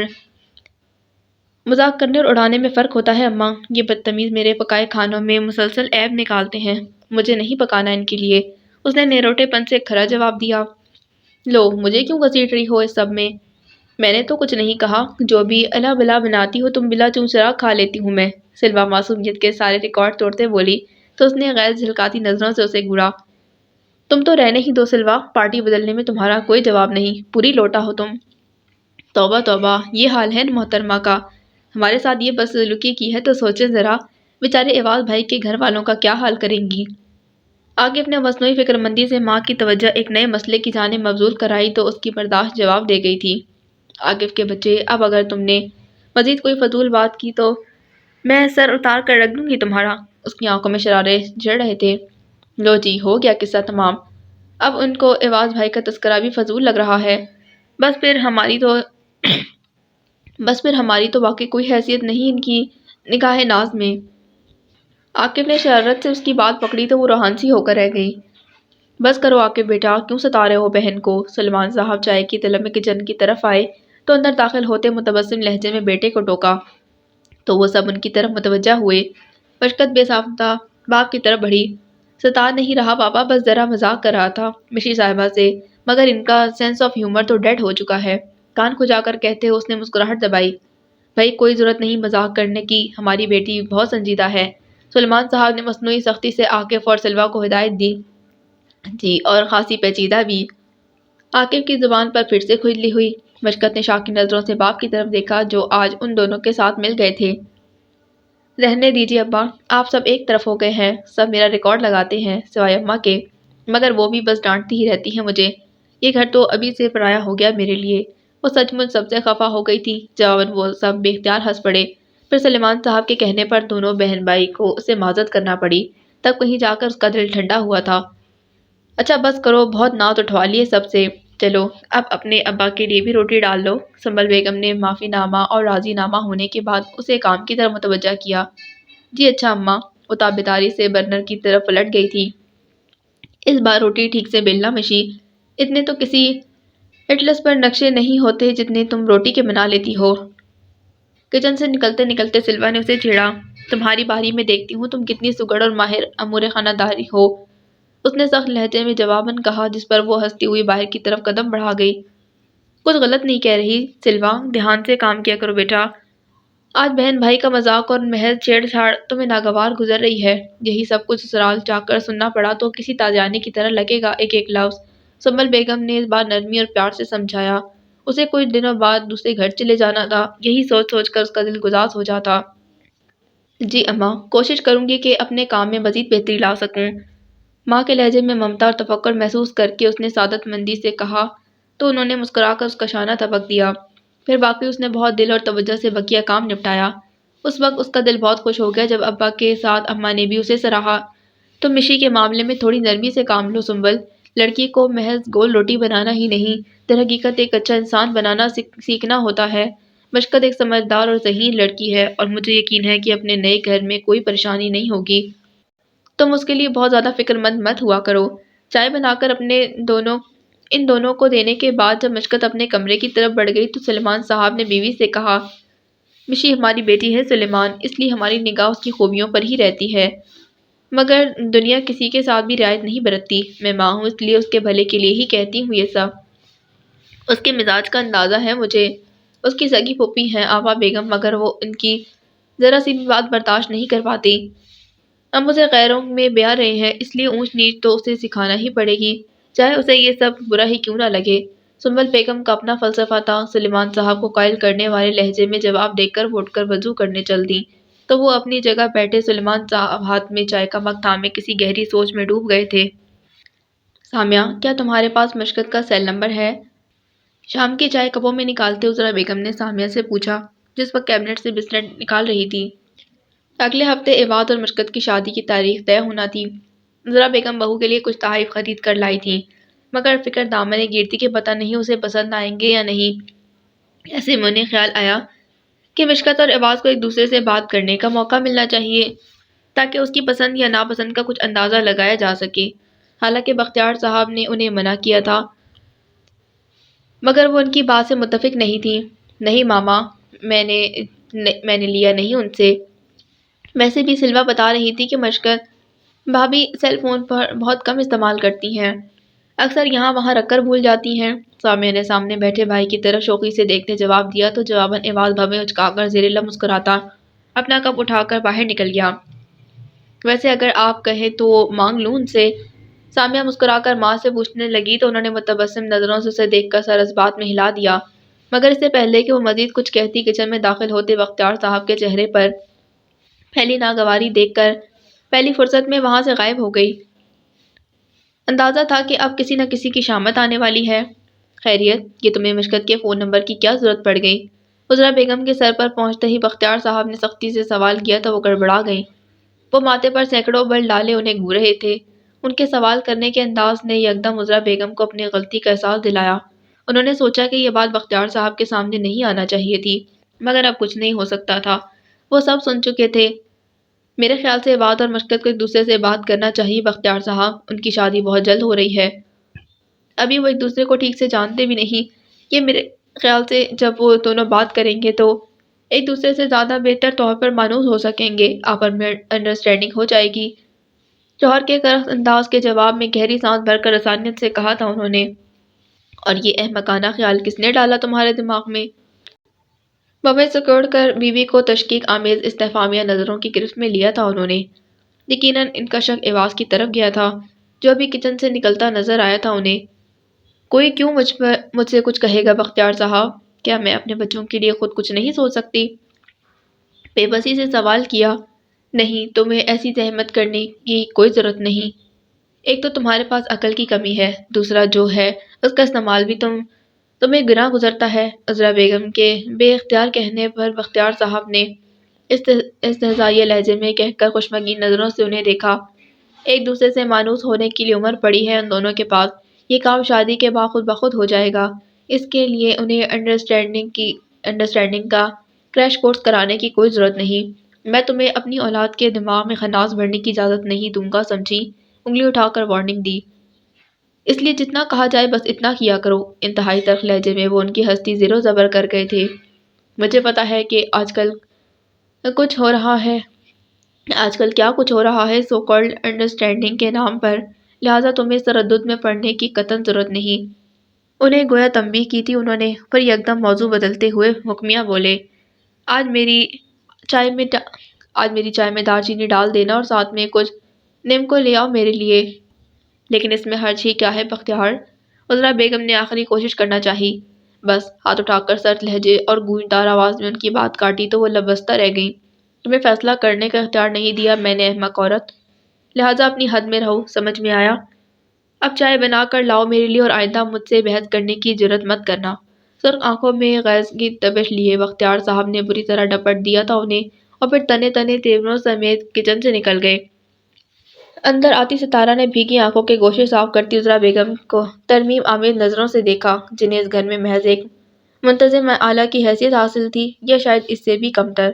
اڑانے میں فرق ہوتا ہے اماں۔ یہ بدتمیز میرے پکائے کھانوں میں مسلسل عیب نکالتے ہیں، مجھے نہیں پکانا ان کے لیے، اس نے نیروٹے پن سے کھرا جواب دیا۔ لو مجھے کیوں گھسیٹ رہی ہو اس سب میں نے تو کچھ نہیں کہا، جو بھی الا بلا بناتی ہو تم بلا چونچرا کھا لیتی ہوں میں۔ سلویٰ معصومیت کے سارے ریکارڈ توڑتے بولی تو اس نے غیر جھلکاتی نظروں سے اسے گھورا۔ تم تو رہنے ہی دو سلویٰ، پارٹی بدلنے میں تمہارا کوئی جواب نہیں، پوری لوٹا ہو تم۔ توبہ توبہ، یہ حال ہے محترمہ کا، ہمارے ساتھ یہ بدسلوکی کی ہے تو سوچیں ذرا بیچارے ایواز بھائی کے گھر والوں کا کیا حال کریں گی۔ عاقب نے مصنوعی فکرمندی سے ماں کی توجہ ایک نئے مسئلے کی جانب مبذول کرائی تو اس کی برداشت جواب دے گئی تھی۔ عاقب کے بچے، اب اگر تم نے مزید کوئی فضول بات کی تو میں سر اتار کر رکھ دوں گی تمہارا۔ اس کی آنکھوں میں شرارے جڑ رہے تھے۔ لو جی ہو گیا قصہ تمام، اب ان کو ایواز بھائی کا تذکرہ بھی فضول لگ رہا ہے۔ بس پھر ہماری تو واقعی کوئی حیثیت نہیں ان کی نگاہ ناز میں۔ عاقب نے شرارت سے اس کی بات پکڑی تو وہ روحان سی ہو کر رہ گئی۔ بس کرو عاقب بیٹا، کیوں ستا رہے ہو بہن کو؟ سلیمان صاحب چائے کی طلب میں کچن کی طرف آئے تو اندر داخل ہوتے متبسم لہجے میں بیٹے کو ٹوکا تو وہ سب ان کی طرف متوجہ ہوئے۔ مشکت بے ساختہ باپ کی طرف بڑھی۔ ستا نہیں رہا پاپا، بس ذرا مذاق کر رہا تھا مشی صاحبہ سے، مگر ان کا سینس آف ہیومر تو ڈیڈ ہو چکا ہے۔ کان کھجا کر کہتے ہوئے اس نے مسکراہٹ دبائی۔ بھائی کوئی ضرورت نہیں مذاق کرنے کی، ہماری بیٹی بہت سنجیدہ ہے۔ سلیمان صاحب نے مصنوعی سختی سے عاقب اور سلویٰ کو ہدایت دی۔ جی، اور خاصی پیچیدہ بھی۔ عاقب کی زبان پر پھر سے کھجلی ہوئی۔ مشکت نے شاکی نظروں سے باپ کی طرف دیکھا جو آج ان دونوں کے ساتھ مل گئے تھے۔ رہنے دیجیے ابا، آپ سب ایک طرف ہو گئے ہیں، سب میرا ریکارڈ لگاتے ہیں سوائے اماں کے، مگر وہ بھی بس ڈانٹتی ہی رہتی ہیں مجھے۔ یہ گھر تو ابھی سے پرایا ہو گیا میرے لیے۔ وہ سچ مچ سب سے خفا ہو گئی تھی۔ جواباً وہ سب بے اختیار ہنس پڑے۔ پھر سلیمان صاحب کے کہنے پر دونوں بہن بھائی کو اسے معذرت کرنا پڑی، تب کہیں جا کر اس کا دل ٹھنڈا ہوا تھا۔ اچھا بس کرو، بہت نعت اٹھوا لیے سب سے، چلو اب اپنے ابا کے لیے بھی روٹی ڈال لو۔ سنبل بیگم نے معافی نامہ اور راضی نامہ ہونے کے بعد اسے کام کی طرف متوجہ کیا۔ جی اچھا اماں، وہ تابعداری سے برنر کی طرف پلٹ گئی تھی۔ اس بار روٹی ٹھیک سے بیلنا مشی، اتنے تو کسی اٹلس پر نقشے نہیں ہوتے جتنے تم روٹی کے بنا لیتی ہو۔ کچن سے نکلتے نکلتے سلویٰ نے اسے چھیڑا۔ تمہاری باری میں دیکھتی ہوں تم کتنی سگڑ اور ماہر امور خانہ داری ہو، اس نے سخت لہجے میں جواباً کہا، جس پر وہ ہنستی ہوئی باہر کی طرف قدم بڑھا گئی۔ کچھ غلط نہیں کہہ رہی سلویٰ، دھیان سے کام کیا کرو بیٹا۔ آج بہن بھائی کا مذاق اور محض چھیڑ چھاڑ تمہیں ناگوار گزر رہی ہے، یہی سب کچھ سسرال جا کر سننا پڑا تو کسی تاجیانی کی طرح لگے گا ایک ایک لفظ۔ سنبل بیگم نے اس بار نرمی اور پیار سے سمجھایا۔ اسے کچھ دنوں بعد دوسرے گھر چلے جانا تھا، یہی سوچ سوچ کر اس کا دل گداز ہو جاتا۔ جی اماں، کوشش کروں گی کہ اپنے کام میں مزید بہتری لا سکوں۔ ماں کے لہجے میں ممتا اور تفکر محسوس کر کے اس نے سعادت مندی سے کہا تو انہوں نے مسکرا کر اس کا شانہ تھپک دیا۔ پھر واقعی اس نے بہت دل اور توجہ سے بقیہ کام نپٹایا۔ اس وقت اس کا دل بہت خوش ہو گیا جب ابا کے ساتھ اماں نے بھی اسے سراہا۔ تم مشی کے معاملے میں تھوڑی نرمی سے کام لو سنبل، لڑکی کو محض گول روٹی بنانا ہی نہیں، در حقیقت ایک اچھا انسان بنانا سیکھنا ہوتا ہے۔ مشکت ایک سمجھدار اور ذہین لڑکی ہے اور مجھے یقین ہے کہ اپنے نئے گھر میں کوئی پریشانی نہیں ہوگی۔ تم اس کے لیے بہت زیادہ فکر مند مت ہوا کرو۔ چائے بنا کر ان دونوں کو دینے کے بعد جب مشکت اپنے کمرے کی طرف بڑھ گئی تو سلیمان صاحب نے بیوی سے کہا، مشی ہماری بیٹی ہے سلیمان، اس لیے ہماری نگاہ اس کی خوبیوں پر ہی رہتی ہے، مگر دنیا کسی کے ساتھ بھی رعایت نہیں برتتی۔ میں ماں ہوں اس لیے اس کے بھلے کے لیے ہی کہتی ہوں یہ سب۔ اس کے مزاج کا اندازہ ہے مجھے۔ اس کی سگی پھوپھی ہیں آبا بیگم، مگر وہ ان کی ذرا سی بھی بات برداشت نہیں کر پاتی۔ ہم اسے غیروں میں بیاہ رہے ہیں، اس لیے اونچ نیچ تو اسے سکھانا ہی پڑے گی، چاہے اسے یہ سب برا ہی کیوں نہ لگے۔ سنبل بیگم کا اپنا فلسفہ تھا۔ سلیمان صاحب کو قائل کرنے والے لہجے میں جواب دے کر وہ اٹھ کر وضو کرنے چل دیں تو وہ اپنی جگہ بیٹھے سلیمان صاحب ہاتھ میں چائے کا مگ تھامے کسی گہری سوچ میں ڈوب گئے تھے۔ سامیہ، کیا تمہارے پاس مشکت کا سیل نمبر ہے؟ شام کی چائے کپوں میں نکالتے عذرا بیگم نے سامیہ سے پوچھا، جس وقت کیبنٹ سے بسلٹ نکال رہی تھی۔ اگلے ہفتے عواد اور مشکت کی شادی کی تاریخ طے ہونا تھی۔ عذرا بیگم بہو کے لیے کچھ تحائف خرید کر لائی تھیں، مگر فکر دامنیں گرتی کہ پتہ نہیں اسے پسند آئیں گے یا نہیں۔ ایسے میں انہیں خیال آیا کہ مشکت اور عواد کو ایک دوسرے سے بات کرنے کا موقع ملنا چاہیے تاکہ اس کی پسند یا ناپسند کا کچھ اندازہ لگایا جا سکے۔ حالانکہ بختیار صاحب نے انہیں منع کیا تھا، مگر وہ ان کی بات سے متفق نہیں تھیں۔ نہیں ماما، میں نے لیا نہیں ان سے۔ ویسے بھی سلویہ بتا رہی تھی کہ مشکت بھابھی سیل فون پر بہت کم استعمال کرتی ہیں، اکثر یہاں وہاں رکھ کر بھول جاتی ہیں۔ سامیہ نے سامنے بیٹھے بھائی کی طرف شوقی سے دیکھتے جواب دیا تو جواباً عواد بھویں اچکا کر زیر لب مسکراتا اپنا کپ اٹھا کر باہر نکل گیا۔ ویسے اگر آپ کہیں تو مانگ لوں ان سے؟ سامیہ مسکرا کر ماں سے پوچھنے لگی تو انہوں نے متبسم نظروں سے اسے دیکھ کر سر اس بات میں ہلا دیا، مگر اس سے پہلے کہ وہ مزید کچھ کہتی کچن میں داخل ہوتے بختیار صاحب کے چہرے پر پھیلی ناگواری دیکھ کر پہلی فرصت میں وہاں سے غائب ہو گئی۔ اندازہ تھا کہ اب کسی نہ کسی کی شامت آنے والی ہے۔ خیریت، یہ تمہیں مشکت کے فون نمبر کی کیا ضرورت پڑ گئی؟ عذرا بیگم کے سر پر پہنچتے ہی بختیار صاحب نے سختی سے سوال کیا تو وہ گڑبڑا گئیں۔ وہ ماتھے پر سینکڑوں بل ڈالے انہیں گھور رہے تھے۔ ان کے سوال کرنے کے انداز نے یکدم عذرا بیگم کو اپنی غلطی کا احساس دلایا۔ انہوں نے سوچا کہ یہ بات بختیار صاحب کے سامنے نہیں آنا چاہیے تھی، مگر اب کچھ نہیں ہو سکتا تھا، وہ سب سن چکے تھے۔ میرے خیال سے عواد اور مشکت کو ایک دوسرے سے بات کرنا چاہیے بختیار صاحب، ان کی شادی بہت جلد ہو رہی ہے، ابھی وہ ایک دوسرے کو ٹھیک سے جانتے بھی نہیں۔ یہ میرے خیال سے جب وہ دونوں بات کریں گے تو ایک دوسرے سے زیادہ بہتر طور پر مانوس ہو سکیں گے، آپس میں انڈرسٹینڈنگ ہو جائے گی۔ جوہر کے کرخت انداز کے جواب میں گہری سانس بھر کر رسانیت سے کہا تھا انہوں نے، اور یہ احمقانہ خیال کس نے ڈالا تمہارے دماغ میں؟ بوے سکوڑ کر بیوی کو تشکیک آمیز استفہامیہ نظروں کی گرفت میں لیا تھا انہوں نے۔ یقیناً ان کا شک عواد کی طرف گیا تھا، جو ابھی کچن سے نکلتا نظر آیا تھا انہیں۔ کوئی کیوں مجھ سے کچھ کہے گا بختیار صاحب؟ کیا میں اپنے بچوں کے لیے خود کچھ نہیں سوچ سکتی؟ بے بسی سے سوال کیا۔ نہیں، تمہیں ایسی زحمت کرنے کی کوئی ضرورت نہیں۔ ایک تو تمہارے پاس عقل کی کمی ہے، دوسرا جو ہے اس کا استعمال بھی تمہیں گناہ گزرتا ہے۔ عذرا بیگم کے بے اختیار کہنے پر بختیار صاحب نے استہزائیہ لہجے میں کہہ کر خشمگین نظروں سے انہیں دیکھا۔ ایک دوسرے سے مانوس ہونے کے لیے عمر پڑی ہے ان دونوں کے پاس، یہ کام شادی کے بعد خود بخود ہو جائے گا، اس کے لیے انہیں انڈرسٹینڈنگ کا کریش کورس کرانے کی کوئی ضرورت نہیں۔ میں تمہیں اپنی اولاد کے دماغ میں خناس بھرنے کی اجازت نہیں دوں گا، سمجھی؟ انگلی اٹھا کر وارننگ دی۔ اس لیے جتنا کہا جائے بس اتنا کیا کرو۔ انتہائی تلخ لہجے میں وہ ان کی ہستی زیر و زبر کر گئے تھے۔ مجھے پتا ہے کہ آج کل کیا کچھ ہو رہا ہے سو کالڈ انڈرسٹینڈنگ کے نام پر، لہٰذا تمہیں اس تردد میں پڑنے کی قطعاً ضرورت نہیں۔ انہیں گویا تنبیہ کی تھی انہوں نے، پھر یکدم موضوع بدلتے ہوئے حکمیہ بولے، آج میری چائے میں دار چینی ڈال دینا اور ساتھ میں کچھ نیم کو لے آؤ میرے لیے۔ لیکن اس میں حرج ہی کیا ہے بختیار؟ عذرا بیگم نے آخری کوشش کرنا چاہی۔ بس ہاتھ اٹھا کر سرد لہجے اور گونجدار آواز میں ان کی بات کاٹی تو وہ لبستہ رہ گئیں۔ تمہیں فیصلہ کرنے کا اختیار نہیں دیا میں نے احمق عورت، لہٰذا اپنی حد میں رہو، سمجھ میں آیا؟ اب چائے بنا کر لاؤ میرے لیے اور آئندہ مجھ سے بحث کرنے کی جرات مت کرنا۔ سرخ آنکھوں میں غیظ کی تپش لیے بختیار صاحب نے بری طرح ڈپٹ دیا تھا انہیں اور پھر تنے تنے تیوروں سمیت کچن سے نکل گئے۔ اندر آتی ستارہ نے بھیگی آنکھوں کے گوشے صاف کرتی عذرا بیگم کو ترمیم آمیز نظروں سے دیکھا، جنہیں اس گھر میں محض ایک منتظم اعلیٰ کی حیثیت حاصل تھی، یا شاید اس سے بھی کم تر۔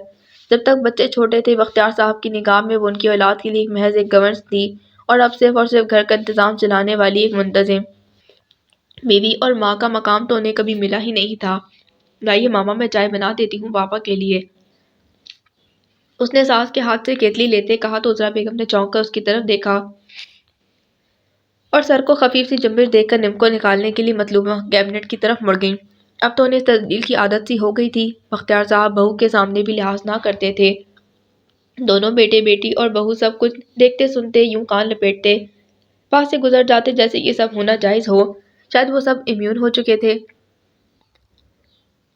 جب تک بچے چھوٹے تھے بختیار صاحب کی نگاہ میں وہ ان کی اولاد کے لیے محض ایک گورنس تھی، اور اب صرف اور صرف گھر کا انتظام چلانے والی ایک منتظم بیوی اور ماں کا مقام تو انہیں کبھی ملا ہی نہیں تھا۔ لائیے ماما، میں چائے بنا دیتی ہوں پاپا کے لیے۔ اس نے ساس کے ہاتھ سے کیتلی لیتے کہا تو عذرا بیگم نے چونک کر اس کی طرف دیکھا اور سر کو خفیف سی جنبش دے کر نمکو نکالنے کے لیے مطلوبہ کیبنٹ کی طرف مڑ گئیں۔ اب تو انہیں اس تبدیل کی عادت سی ہو گئی تھی۔ بختیار صاحب بہو کے سامنے بھی لحاظ نہ کرتے تھے۔ دونوں بیٹے بیٹی اور بہو سب کچھ دیکھتے سنتے یوں کان لپیٹتے پاس سے گزر جاتے جیسے یہ سب ہونا جائز ہو۔ شاید وہ سب امیون ہو چکے تھے۔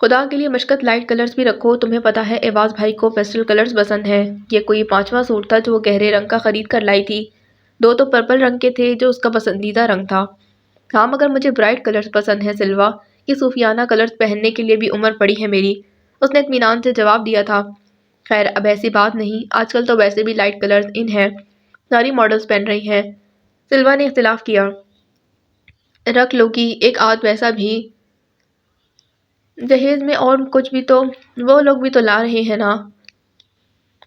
خدا کے لیے مشکت لائٹ کلرز بھی رکھو، تمہیں پتا ہے ایواز بھائی کو پیسٹل کلرز پسند ہیں۔ یہ کوئی 5واں سوٹ تھا جو وہ گہرے رنگ کا خرید کر لائی تھی۔ 2 تو پرپل رنگ کے تھے جو اس کا پسندیدہ رنگ تھا۔ ہاں مگر مجھے برائٹ کلرز پسند ہیں سلوا، یہ صوفیانہ کلرز پہننے کے لیے بھی عمر پڑی ہے میری، اس نے اطمینان سے جواب دیا تھا۔ خیر اب ایسی بات نہیں، آج کل تو ویسے بھی لائٹ کلرز ان ہیں، ساری ماڈلز پہن رہی ہیں۔ سلوا نے اختلاف کیا۔ رکھ لو گی ایک آدھ پیسہ بھی، جہیز میں اور کچھ بھی تو وہ لوگ بھی تو لا رہے ہیں نا۔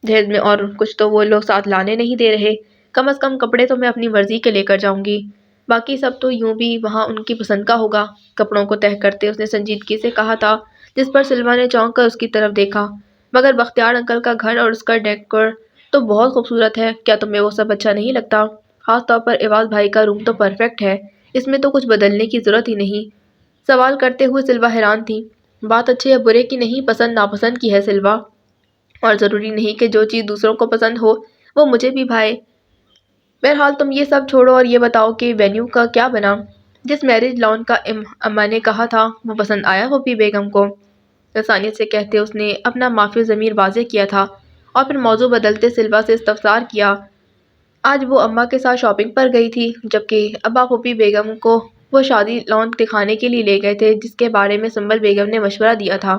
جہیز میں اور کچھ تو وہ لوگ ساتھ لانے نہیں دے رہے، کم از کم کپڑے تو میں اپنی مرضی کے لے کر جاؤں گی، باقی سب تو یوں بھی وہاں ان کی پسند کا ہوگا۔ کپڑوں کو تہہ کرتے اس نے سنجیدگی سے کہا تھا، جس پر سلوا نے چونک کر اس کی طرف دیکھا۔ مگر بختیار انکل کا گھر اور اس کا ڈیکور تو بہت خوبصورت ہے، کیا تمہیں وہ سب اچھا نہیں لگتا؟ خاص طور پر ایواز بھائی کا روم تو پرفیکٹ ہے، اس میں تو کچھ بدلنے کی ضرورت ہی نہیں۔ سوال کرتے ہوئے سلوا حیران تھی۔ بات اچھے یا برے کی نہیں، پسند ناپسند کی ہے سلوا، اور ضروری نہیں کہ جو چیز دوسروں کو پسند ہو وہ مجھے بھی بھائے۔ بہرحال تم یہ سب چھوڑو اور یہ بتاؤ کہ وینیو کا کیا بنا؟ جس میرج لان کا اماں نے کہا تھا وہ پسند آیا پھوپھی بیگم کو؟ لسانیت سے کہتے اس نے اپنا معافی ضمیر واضح کیا تھا اور پھر موضوع بدلتے سلوا سے استفسار کیا۔ آج وہ اماں کے ساتھ شاپنگ پر گئی تھی، جبکہ ابا پھوپھی بیگم کو وہ شادی لان دکھانے کے لیے لے گئے تھے جس کے بارے میں سنبل بیگم نے مشورہ دیا تھا۔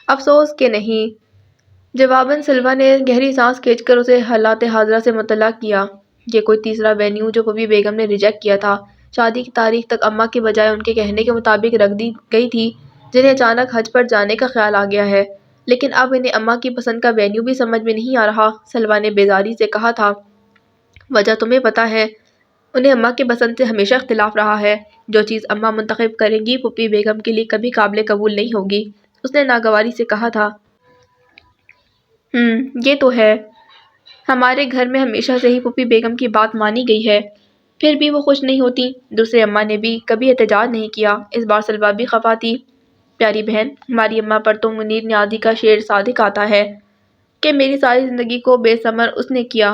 افسوس کہ نہیں، جواباً سلوا نے گہری سانس کھینچ کر اسے حالات حاضرہ سے مطلع کیا۔ یہ کوئی تیسرا وینیو جو پھوپھی بیگم نے ریجیکٹ کیا تھا۔ شادی کی تاریخ تک اماں کے بجائے ان کے کہنے کے مطابق رکھ دی گئی تھی، جنہیں اچانک حج پر جانے کا خیال آ گیا ہے، لیکن اب انہیں اماں کی پسند کا وینیو بھی سمجھ میں نہیں آ رہا۔ سلوا نے بیزاری سے کہا تھا، وجہ تمہیں پتا ہے، انہیں اماں کی پسند سے ہمیشہ اختلاف رہا ہے۔ جو چیز اماں منتخب کریں گی پھوپھی بیگم کے لیے کبھی قابل قبول نہیں ہوگی، اس نے ناگواری سے کہا تھا۔ یہ تو ہے، ہمارے گھر میں ہمیشہ سے ہی پھوپھی بیگم کی بات مانی گئی ہے، پھر بھی وہ خوش نہیں ہوتی۔ دوسرے اماں نے بھی کبھی احتجاج نہیں کیا، اس بار سلوا بھی خفا تھی۔ پیاری بہن، ہماری اماں پر تو منیر نیازی کا شعر صادق آتا ہے کہ میری ساری زندگی کو بے ثمر اس نے کیا،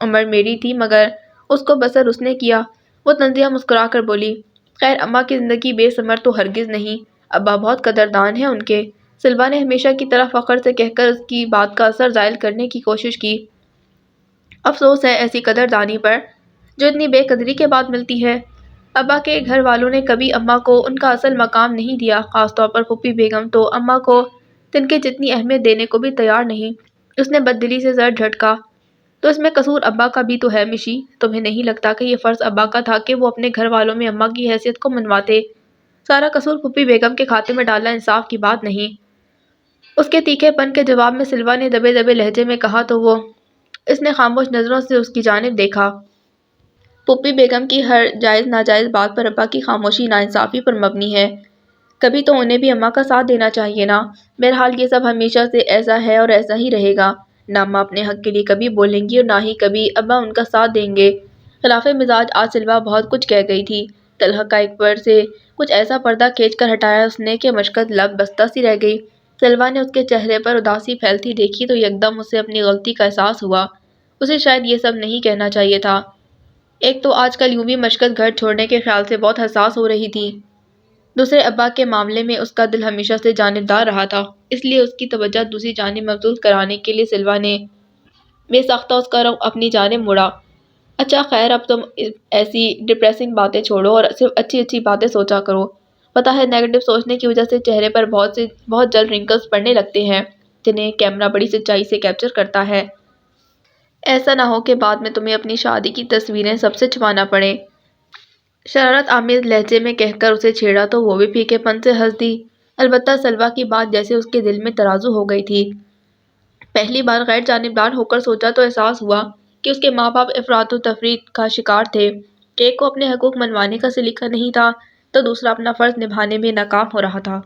عمر میری تھی مگر اس کو بسر اس نے کیا۔ وہ طنزیہ مسکرا کر بولی، خیر اماں کی زندگی بے ثمر تو ہرگز نہیں، ابا بہت قدردان ہیں ان کے۔ سلوا نے ہمیشہ کی طرح فخر سے کہہ کر اس کی بات کا اثر زائل کرنے کی کوشش کی۔ افسوس ہے ایسی قدردانی پر جو اتنی بے قدری کے بعد ملتی ہے۔ ابا کے گھر والوں نے کبھی اماں کو ان کا اصل مقام نہیں دیا، خاص طور پر پھوپھی بیگم تو اماں کو تنکے جتنی اہمیت دینے کو بھی تیار نہیں۔ اس نے بددلی سے سر جھٹکا، تو اس میں قصور ابا کا بھی تو ہے مشی، تمہیں نہیں لگتا کہ یہ فرض ابا کا تھا کہ وہ اپنے گھر والوں میں اماں کی حیثیت کو منواتے؟ سارا قصور پھوپھی بیگم کے کھاتے میں ڈالنا انصاف کی بات نہیں۔ اس کے تیکھے پن کے جواب میں سلوا نے دبے دبے لہجے میں کہا تو وہ، اس نے خاموش نظروں سے اس کی جانب دیکھا۔ پھوپھی بیگم کی ہر جائز ناجائز بات پر ابا کی خاموشی ناانصافی پر مبنی ہے، کبھی تو انہیں بھی اماں کا ساتھ دینا چاہیے نا۔ بہرحال یہ سب ہمیشہ سے ایسا ہے اور ایسا ہی رہے گا، نہ اماں اپنے حق کے لیے کبھی بولیں گی اور نہ ہی کبھی ابا ان کا ساتھ دیں گے۔ خلاف مزاج آج سلوا بہت کچھ کہہ گئی تھی۔ طلحہ کا ایک پر سے کچھ ایسا پردہ کھینچ کر ہٹایا اس نے کہ مشکت لب بستہ سی رہ گئی۔ سلوا نے اس کے چہرے پر اداسی پھیلتی دیکھی تو یکدم اسے اپنی غلطی کا احساس ہوا، اسے شاید یہ سب نہیں کہنا چاہیے تھا۔ ایک تو آج کل یوں بھی مشکت گھر چھوڑنے کے خیال سے بہت حساس ہو رہی تھی، دوسرے ابا کے معاملے میں اس کا دل ہمیشہ سے جانبدار رہا تھا، اس لیے اس کی توجہ دوسری جانب مبذول کرانے کے لیے سلوا نے بے ساختہ اس کا رخ اپنی جانب موڑا۔ اچھا خیر اب تم ایسی ڈپریسنگ باتیں چھوڑو اور صرف اچھی اچھی باتیں سوچا کرو۔ پتا ہے نیگیٹو سوچنے کی وجہ سے چہرے پر بہت جلد رنکلز پڑنے لگتے ہیں، جنہیں کیمرہ بڑی سچائی سے کیپچر کرتا ہے۔ ایسا نہ ہو کہ بعد میں تمہیں اپنی شادی کی تصویریں سب سے چھپانا پڑے۔ شرارت آمیز لہجے میں کہہ کر اسے چھیڑا تو وہ بھی پھیکے پن سے ہنس دی۔ البتہ سلوا کی بات جیسے اس کے دل میں ترازو ہو گئی تھی۔ پہلی بار غیر جانبدار ہو کر سوچا تو احساس ہوا کہ اس کے ماں باپ افراط و تفریط کا شکار تھے، کہ ایک کو اپنے حقوق منوانے کا سلیقہ نہیں تھا تو دوسرا اپنا فرض نبھانے میں ناکام ہو رہا تھا۔